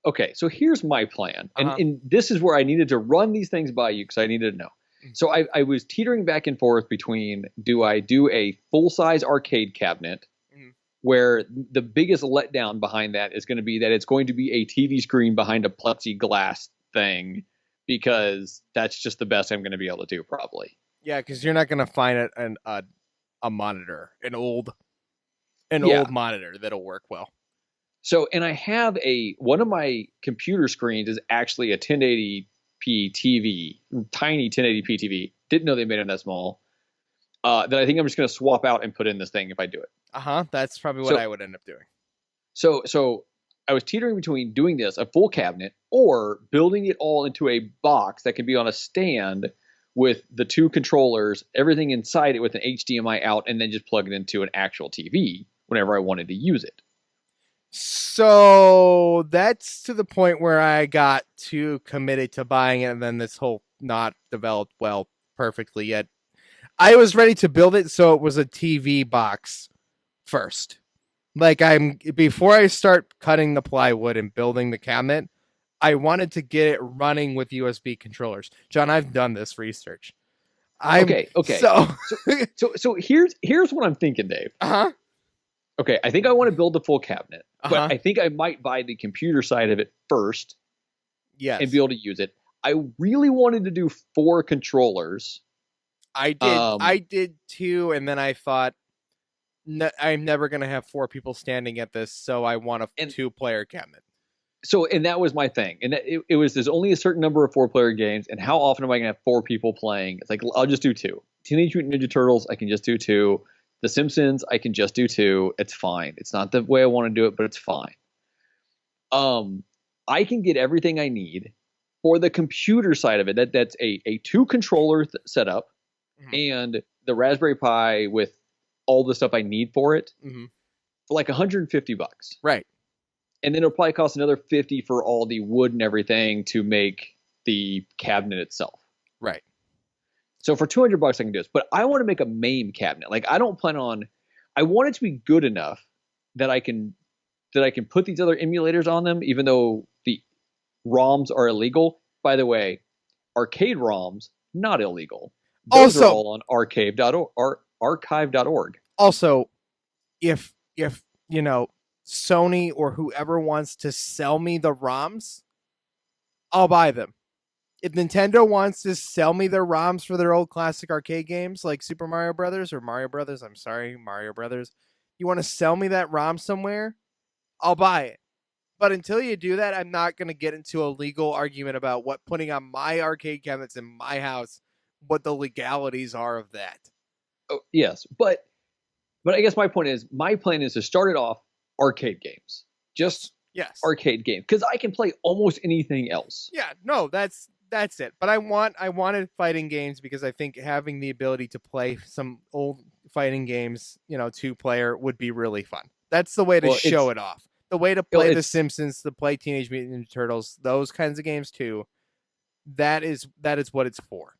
Okay, so here's my plan. And this is where I needed to run these things by you because I needed to know. So I was teetering back and forth between, do I do a full-size arcade cabinet where the biggest letdown behind that is going to be that it's going to be a TV screen behind a plexiglass thing, because that's just the best I'm going to be able to do, probably. Yeah, because you're not going to find a monitor, an old monitor that'll work well. So, and I have one of my computer screens is actually a 1080p TV, tiny 1080p TV. Didn't know they made it that small. That I think I'm just going to swap out and put in this thing if I do it. That's probably what I would end up doing. So I was teetering between doing this, a full cabinet, or building it all into a box that can be on a stand with the two controllers, everything inside it with an HDMI out, and then just plug it into an actual TV whenever I wanted to use it. So that's to the point where I got too committed to buying it, and then this whole not developed well perfectly yet. I was ready to build it so it was a TV box first. Like, before I start cutting the plywood and building the cabinet, I wanted to get it running with USB controllers. John, I've done this research. Okay. So here's what I'm thinking, Dave. Okay, I think I want to build the full cabinet, but I think I might buy the computer side of it first. Yes. And be able to use it. I really wanted to do 4 controllers. I did too, and then I thought, I'm never going to have 4 people standing at this, so I want a 2-player cabinet. So, and that was my thing. And it was, there's only a certain number of 4-player games, and how often am I going to have 4 people playing? It's like, I'll just do 2. Teenage Mutant Ninja Turtles, I can just do 2. The Simpsons, I can just do 2. It's fine. It's not the way I want to do it, but it's fine. I can get everything I need for the computer side of it. That's a 2-controller setup. And the Raspberry Pi with all the stuff I need for it for like $150. Right. And then it'll probably cost another $50 for all the wood and everything to make the cabinet itself. Right. So for $200 I can do this. But I want to make a MAME cabinet. Like, I want it to be good enough that I can put these other emulators on them, even though the ROMs are illegal. By the way, arcade ROMs, not illegal. Those are all on archive.org. Also, if Sony or whoever wants to sell me the ROMs, I'll buy them. If Nintendo wants to sell me their ROMs for their old classic arcade games like Super Mario Brothers or Mario Brothers, Mario Brothers, You want to sell me that ROM somewhere? I'll buy it. But until you do that, I'm not going to get into a legal argument about what putting on my arcade cabinets in my house, what the legalities are of that. Oh, yes, but I guess my point is, my plan is to start it off arcade games. Just arcade games, because I can play almost anything else. Yeah, no, that's it. But I wanted fighting games because I think having the ability to play some old fighting games, 2-player would be really fun. That's the way to show it off. The way to play The Simpsons, to play Teenage Mutant Ninja Turtles, those kinds of games too. That is what it's for.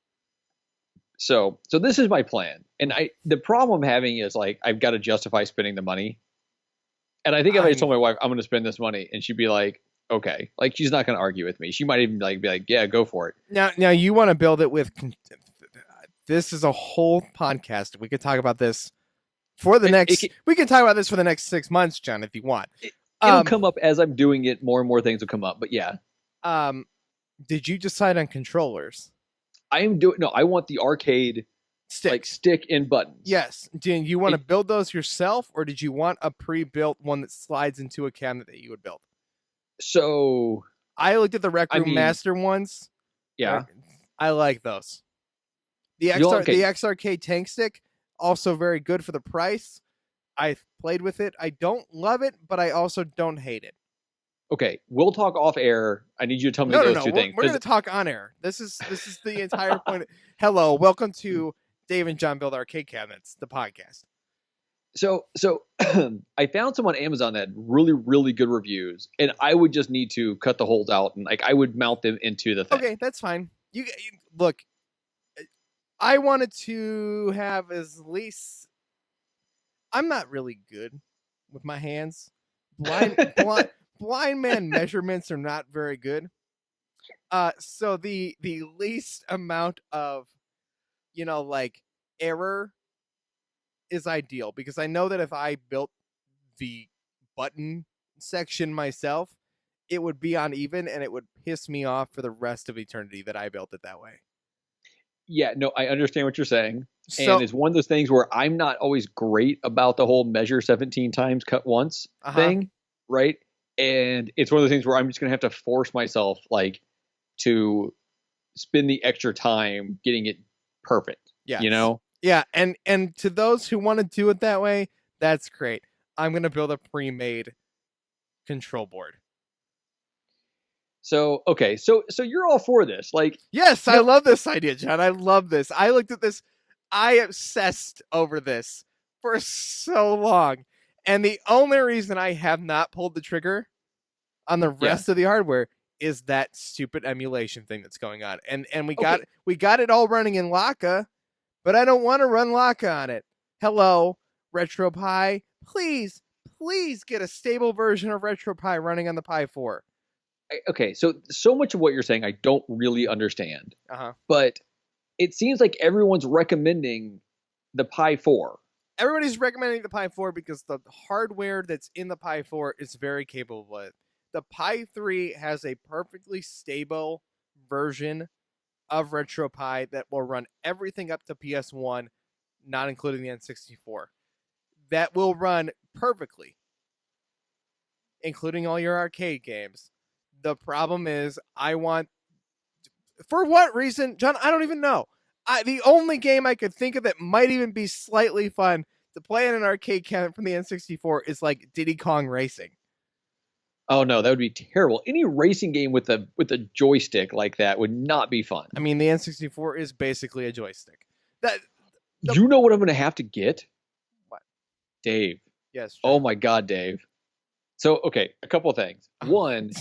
So this is my plan, and the problem I'm having is like I've got to justify spending the money, and I think if I told my wife I'm going to spend this money, and she'd be like, okay, like she's not going to argue with me. She might even be like, yeah, go for it. Now you want to build it with. This is a whole podcast. We could talk about this for the next. We can talk about this for the next 6 months, John, if you want. It'll come up as I'm doing it. More and more things will come up, but yeah. Did you decide on controllers? I want the arcade stick and buttons. Yes. Do you want to build those yourself, or did you want a pre-built one that slides into a cabinet that you would build? So I looked at the Rec Room Master ones. Yeah, I like those. The X Arcade Tank Stick, also very good for the price. I played with it. I don't love it, but I also don't hate it. Okay, we'll talk off air. I need you to tell me those two things. We're going to talk on air. This is the entire point. Hello, welcome to Dave and Jon Build Arcade Cabinets, the podcast. So I found some on Amazon that had really, really good reviews, and I would just need to cut the holes out, and I would mount them into the thing. Okay, that's fine. You look. I wanted to have as least. I'm not really good with my hands. Blind man measurements are not very good. So the least amount of, error is ideal, because I know that if I built the button section myself, it would be uneven and it would piss me off for the rest of eternity that I built it that way. Yeah, no, I understand what you're saying. And it's one of those things where I'm not always great about the whole measure 17 times, cut once thing, right? And it's one of those things where I'm just going to have to force myself to spend the extra time getting it perfect. Yeah. Yeah. And to those who want to do it that way, that's great. I'm going to build a pre-made control board. So, okay. So you're all for this. Yes, I love this idea, John. I love this. I looked at this. I obsessed over this for so long. And the only reason I have not pulled the trigger on the rest of the hardware is that stupid emulation thing that's going on. And we got it all running in Laka, but I don't want to run Laka on it. Hello, RetroPie. Please get a stable version of RetroPie running on the Pi 4. Okay, so much of what you're saying I don't really understand. But it seems like everyone's recommending the Pi 4. Everybody's recommending the Pi 4 because the hardware that's in the Pi 4 is very capable of it. The Pi 3 has a perfectly stable version of RetroPie that will run everything up to PS1, not including the N64. That will run perfectly, including all your arcade games. The problem is, for what reason, John, I don't even know. The only game I could think of that might even be slightly fun to play in an arcade cabinet from the N64 is Diddy Kong Racing. Oh no, that would be terrible. Any racing game with a joystick like that would not be fun. I mean, the N64 is basically a joystick. You know what I'm going to have to get? What? Dave. Yes. John. Oh my God, Dave. So, okay, a couple of things. One,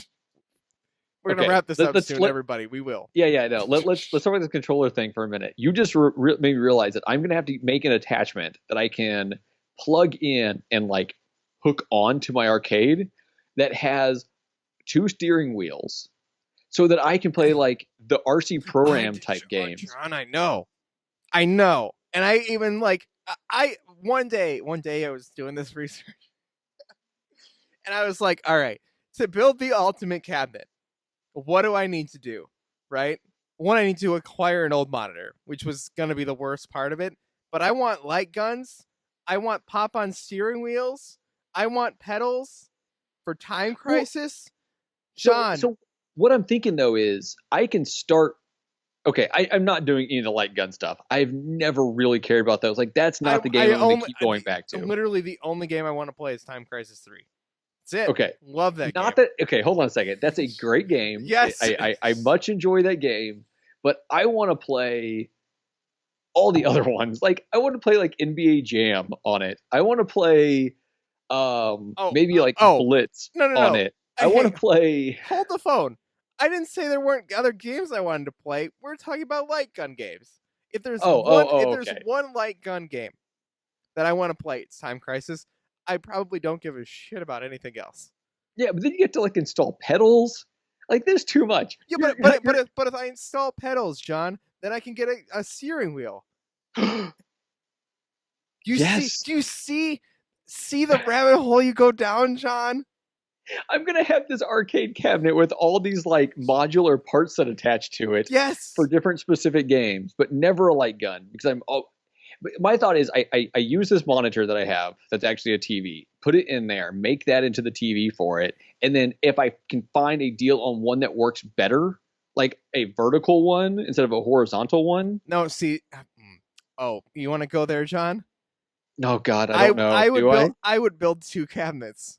we're going to wrap this up soon, everybody. We will. Yeah, no. Let's talk about this controller thing for a minute. You just made me realize that I'm going to have to make an attachment that I can plug in and hook on to my arcade that has 2 steering wheels so that I can play the RC Pro-Am type games. John, I know. And I even one day I was doing this research and I was like, all right, to build the ultimate cabinet, what do I need to do? Right? One, I need to acquire an old monitor, which was going to be the worst part of it. But I want light guns. I want pop-on steering wheels. I want pedals for Time Crisis. Jon. So what I'm thinking though is I can start. Okay, I'm not doing any of the light gun stuff. I've never really cared about those. Like that's not the game I'm going to keep going back to. Literally, the only game I want to play is Time Crisis 3. That's it. Okay, love that. Not game. that. Okay, hold on a second. That's a great game. Yes, I much enjoy that game, but I want to play all the other ones. Like I want to play like NBA Jam on it. I want to play maybe like Blitz on it. I want to play. Hold the phone. I didn't say there weren't other games I wanted to play. We're talking about light gun games. If there's one light gun game that I want to play, it's Time Crisis. I probably don't give a shit about anything else. Yeah, but then you get to like install pedals. Like there's too much. Yeah, but if I install pedals, Jon, then I can get a steering wheel. Do you see the rabbit hole you go down, Jon? I'm gonna have this arcade cabinet with all these like modular parts that attach to it. Yes. For different specific games, but never a light gun because my thought is I use this monitor that I have that's actually a TV, put it in there, make that into the TV for it, and then if I can find a deal on one that works better, like a vertical one instead of a horizontal one. No, see, you want to go there, Jon? No, God, I don't know. I would build 2 cabinets.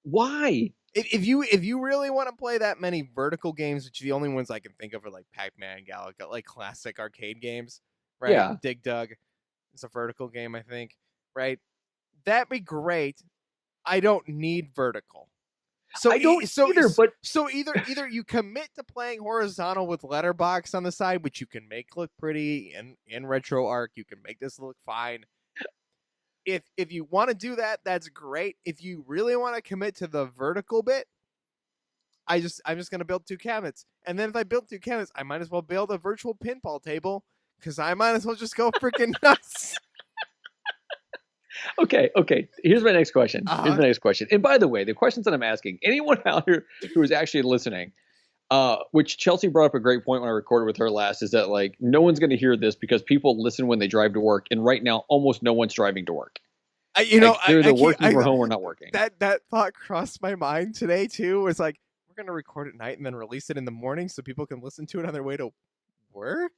Why? If you really want to play that many vertical games, which the only ones I can think of are like Pac-Man, Galaga, like classic arcade games, right? Yeah. Dig Dug, it's a vertical game, I think, right? That'd be great. I don't need vertical. So I don't either. But so either you commit to playing horizontal with letterbox on the side, which you can make look pretty in RetroArch, you can make this look fine. If you want to do that, that's great. If you really want to commit to the vertical bit, I'm just gonna build 2 cabinets. And then if I build 2 cabinets, I might as well build a virtual pinball table because I might as well just go freaking nuts. Okay. Here's my next question. And by the way, the questions that I'm asking, anyone out here who is actually listening, which Chelsea brought up a great point when I recorded with her last, is that like no one's going to hear this because people listen when they drive to work, and right now almost no one's driving to work. They're either working from home or not working. That thought crossed my mind today too. Was like we're going to record at night and then release it in the morning so people can listen to it on their way to work.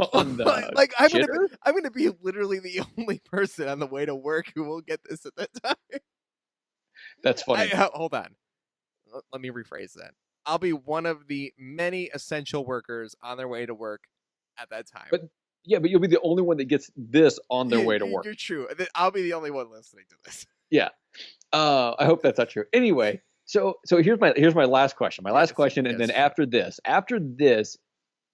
I'm gonna be literally the only person on the way to work who will get this at that time. That's funny. Hold on. Let me rephrase that. I'll be one of the many essential workers on their way to work at that time. But you'll be the only one that gets this on their way to work. You're true. I'll be the only one listening to this. Yeah. I hope that's not true. Anyway, so here's my last question. And then after this,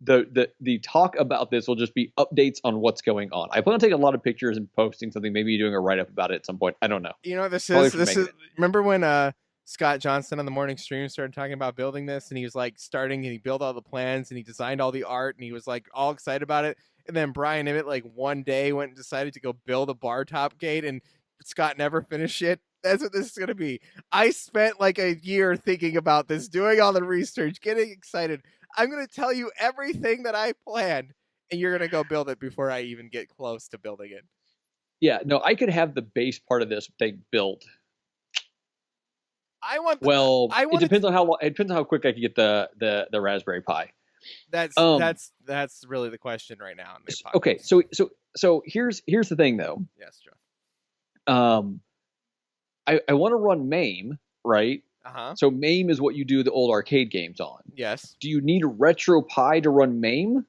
the talk about this will just be updates on what's going on. I plan on taking a lot of pictures and posting something, maybe doing a write-up about it at some point. I don't know. You know what this is? Remember when Scott Johnson on the morning stream started talking about building this, and he was like starting and he built all the plans and he designed all the art and he was like all excited about it. And then Brian Ibbett like one day went and decided to go build a bar top gate and Scott never finished it. That's what this is going to be. I spent like a year thinking about this, doing all the research, getting excited. I'm going to tell you everything that I planned, and you're going to go build it before I even get close to building it. Yeah, no, I could have the base part of this thing built. It depends on how quick I can get the Raspberry Pi. That's really the question right now. Okay, so here's the thing though. Yes, Joe. I want to run MAME, right? Uh-huh. So MAME is what you do the old arcade games on. Yes. Do you need RetroPie to run MAME?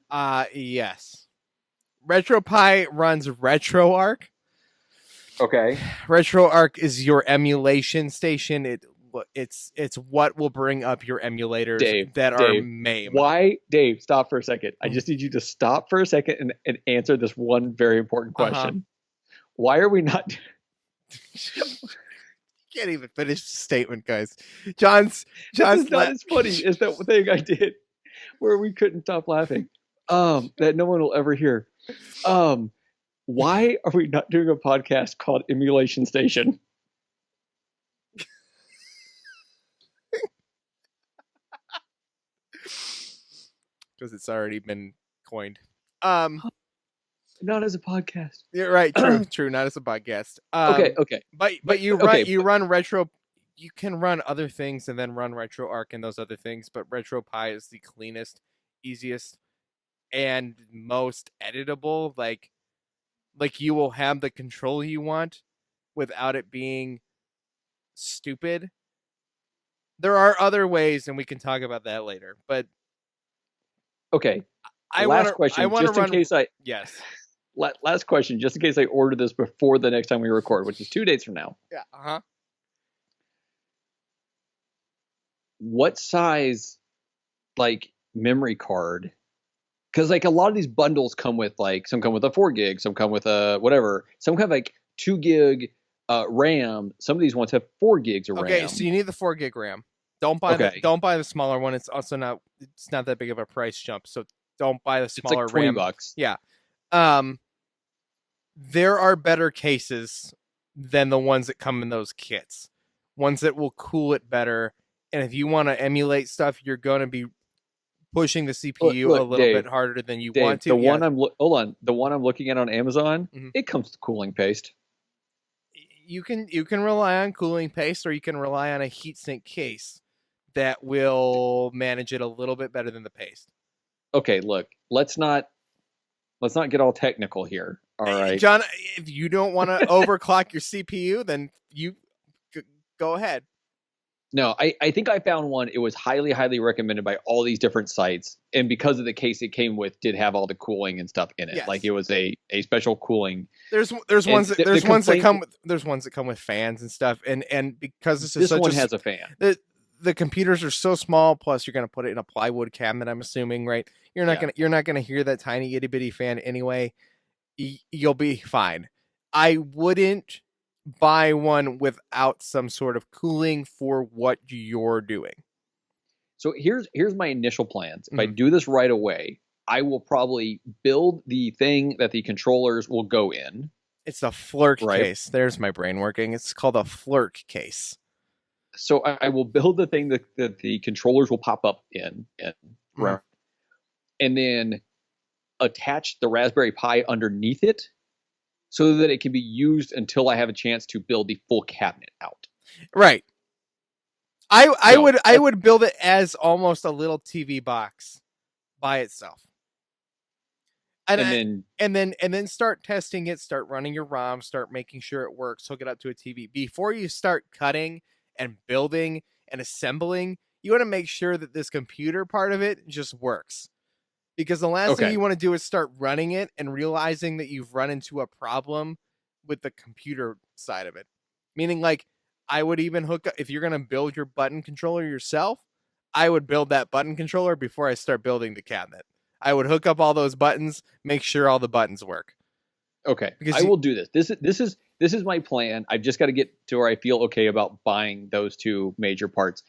Yes. RetroPie runs RetroArch. Okay. RetroArch is your emulation station. It's what will bring up your emulators that are MAME. Why, Dave? Stop for a second. I just need you to stop for a second and answer this one very important question. Why are we not? Can't even finish the statement, guys. John's not as funny as that thing I did where we couldn't stop laughing. That no one will ever hear. Why are we not doing a podcast called Emulation Station? Because it's already been coined. Not as a podcast. You're right. True. Not as a podcast. Okay. But you run retro. You can run other things and then run RetroArch and those other things. But RetroPie is the cleanest, easiest, and most editable. Like you will have the control you want without it being stupid. There are other ways, and we can talk about that later. But okay, last question, yes. Last question, just in case I order this before the next time we record, which is 2 days from now. Yeah. What size, like, memory card? Because like a lot of these bundles come with like some come with a 4 gig, some come with a whatever, some have like 2 gig RAM. Some of these ones have 4 gigs of RAM. Okay, so you need the 4 gig RAM. Don't buy the smaller one. It's also not that big of a price jump. So don't buy the smaller it's like $20. RAM. Yeah. There are better cases than the ones that come in those kits. Ones that will cool it better. And if you want to emulate stuff, you're going to be pushing the CPU a little bit harder than you want to. The one I'm looking at on Amazon, it comes with cooling paste. You can rely on cooling paste, or you can rely on a heatsink case that will manage it a little bit better than the paste. Okay, look, let's not get all technical here. All right, John, if you don't want to overclock your CPU, then you go ahead. No, I think I found one. It was highly, highly recommended by all these different sites, and because of the case it came with, did have all the cooling and stuff in it. Yes. Like it was a special cooling. There's ones that come with fans and stuff, and because this one has a fan. The computers are so small. Plus, you're going to put it in a plywood cabinet. I'm assuming, right? You're not gonna hear that tiny itty bitty fan anyway. You'll be fine. I wouldn't buy one without some sort of cooling for what you're doing. So here's my initial plans. If I do this right away, I will probably build the thing that the controllers will go in. It's a Flirk case. There's my brain working. It's called a Flirk case. So I will build the thing that the controllers will pop up in, and then attach the Raspberry Pi underneath it so that it can be used until I have a chance to build the full cabinet out. Right. I would build it as almost a little TV box by itself. And then start testing it, start running your ROM, start making sure it works, hook it up to a TV. Before you start cutting and building and assembling, you want to make sure that this computer part of it just works. Because the last thing you want to do is start running it and realizing that you've run into a problem with the computer side of it. Meaning, like, I would even hook up, if you're going to build your button controller yourself, I would build that button controller before I start building the cabinet. I would hook up all those buttons, make sure all the buttons work. Okay, because I will do this. This is my plan. I've just got to get to where I feel okay about buying those 2 major parts.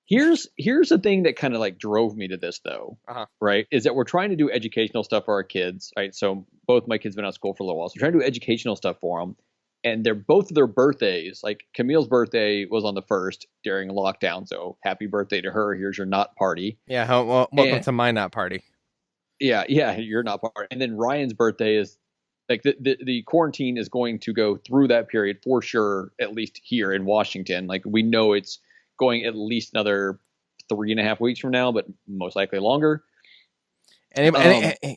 Here's the thing that kind of like drove me to this though, right? Is that we're trying to do educational stuff for our kids, right? So both my kids have been out of school for a little while, so we're trying to do educational stuff for them. And they're both of their birthdays. Like Camille's birthday was on the 1st during lockdown, so happy birthday to her. Here's your not party. Yeah, welcome to my not party. Yeah, you're not party. And then Ryan's birthday is like the quarantine is going to go through that period for sure, at least here in Washington. Like we know it's going at least another 3.5 weeks from now, but most likely longer. And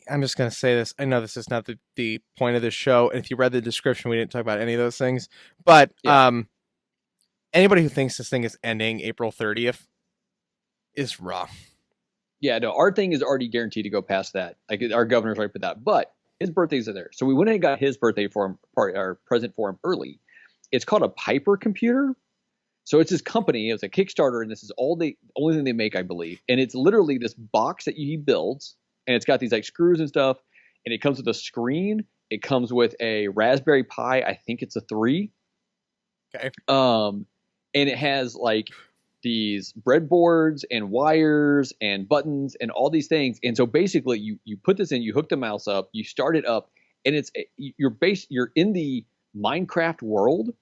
I'm just going to say this. I know this is not the point of this show. And if you read the description, we didn't talk about any of those things. But anybody who thinks this thing is ending April 30th is wrong. Yeah, no, our thing is already guaranteed to go past that. Like our governor's right for that. But his birthdays are there. So we went and got his birthday for him, our present for him early. It's called a Piper computer. So it's his company. It was a Kickstarter, and this is the only thing they make, I believe. And it's literally this box that he builds, and it's got these like screws and stuff, and it comes with a screen. It comes with a Raspberry Pi. I think it's a 3. Okay. And it has like these breadboards and wires and buttons and all these things. And so basically, you put this in, you hook the mouse up, you start it up, and you're in the Minecraft world.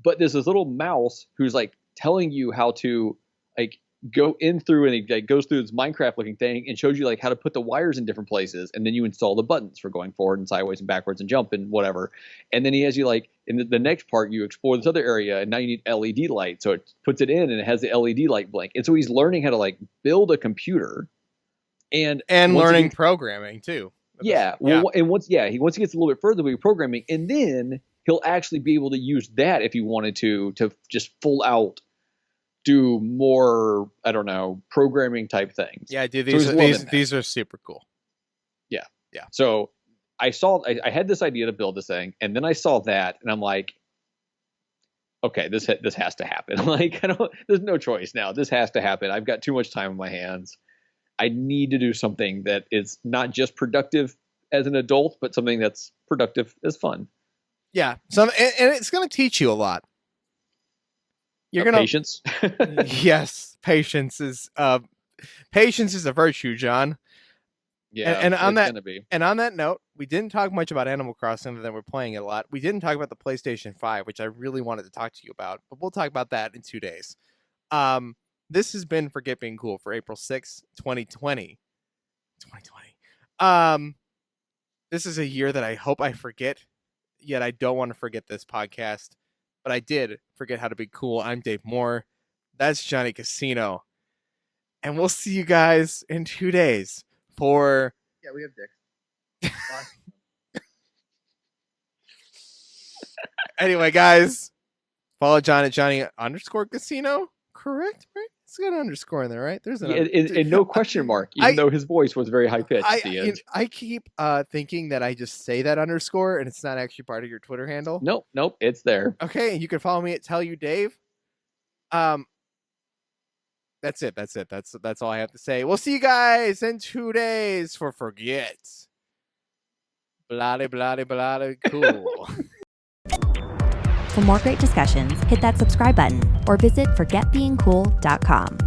But there's this little mouse who's like telling you how to like go in through and he goes through this Minecraft looking thing and shows you like how to put the wires in different places, and then you install the buttons for going forward and sideways and backwards and jump and whatever. And then he has you like in the next part you explore this other area, and now you need LED light, so it puts it in and it has the LED light blink. And so he's learning how to like build a computer and learning programming too. Yeah, and once he gets a little bit further with programming, and then he'll actually be able to use that if he wanted to just full out do more, I don't know, programming type things. Yeah, dude, these are super cool. Yeah. Yeah. So I had this idea to build this thing, and then I saw that, and I'm like, okay, this has to happen. Like, there's no choice now. This has to happen. I've got too much time on my hands. I need to do something that is not just productive as an adult, but something that's productive as fun. Yeah. And it's going to teach you a lot. Patience. Yes. Patience is a virtue, John. Yeah. And on that note, we didn't talk much about Animal Crossing, other than we're playing it a lot. We didn't talk about the PlayStation 5, which I really wanted to talk to you about, but we'll talk about that in 2 days. This has been Forget Being Cool for April 6th, 2020. This is a year that I hope I forget, yet I don't want to forget this podcast. But I did forget how to be cool. I'm Dave Moore. That's Johnny Casino. And we'll see you guys in 2 days for... Yeah, we have dicks. Anyway, guys, follow John at Johnny_Casino. Correct, right? It's got an underscore in there, right? There's and no question mark, even though his voice was very high pitched at the end. I keep thinking that I just say that underscore and it's not actually part of your Twitter handle. Nope, it's there. Okay, you can follow me at Tell You Dave. That's it. That's all I have to say. We'll see you guys in 2 days for Forget. Bloody cool. For more great discussions, hit that subscribe button or visit forgetbeingcool.com.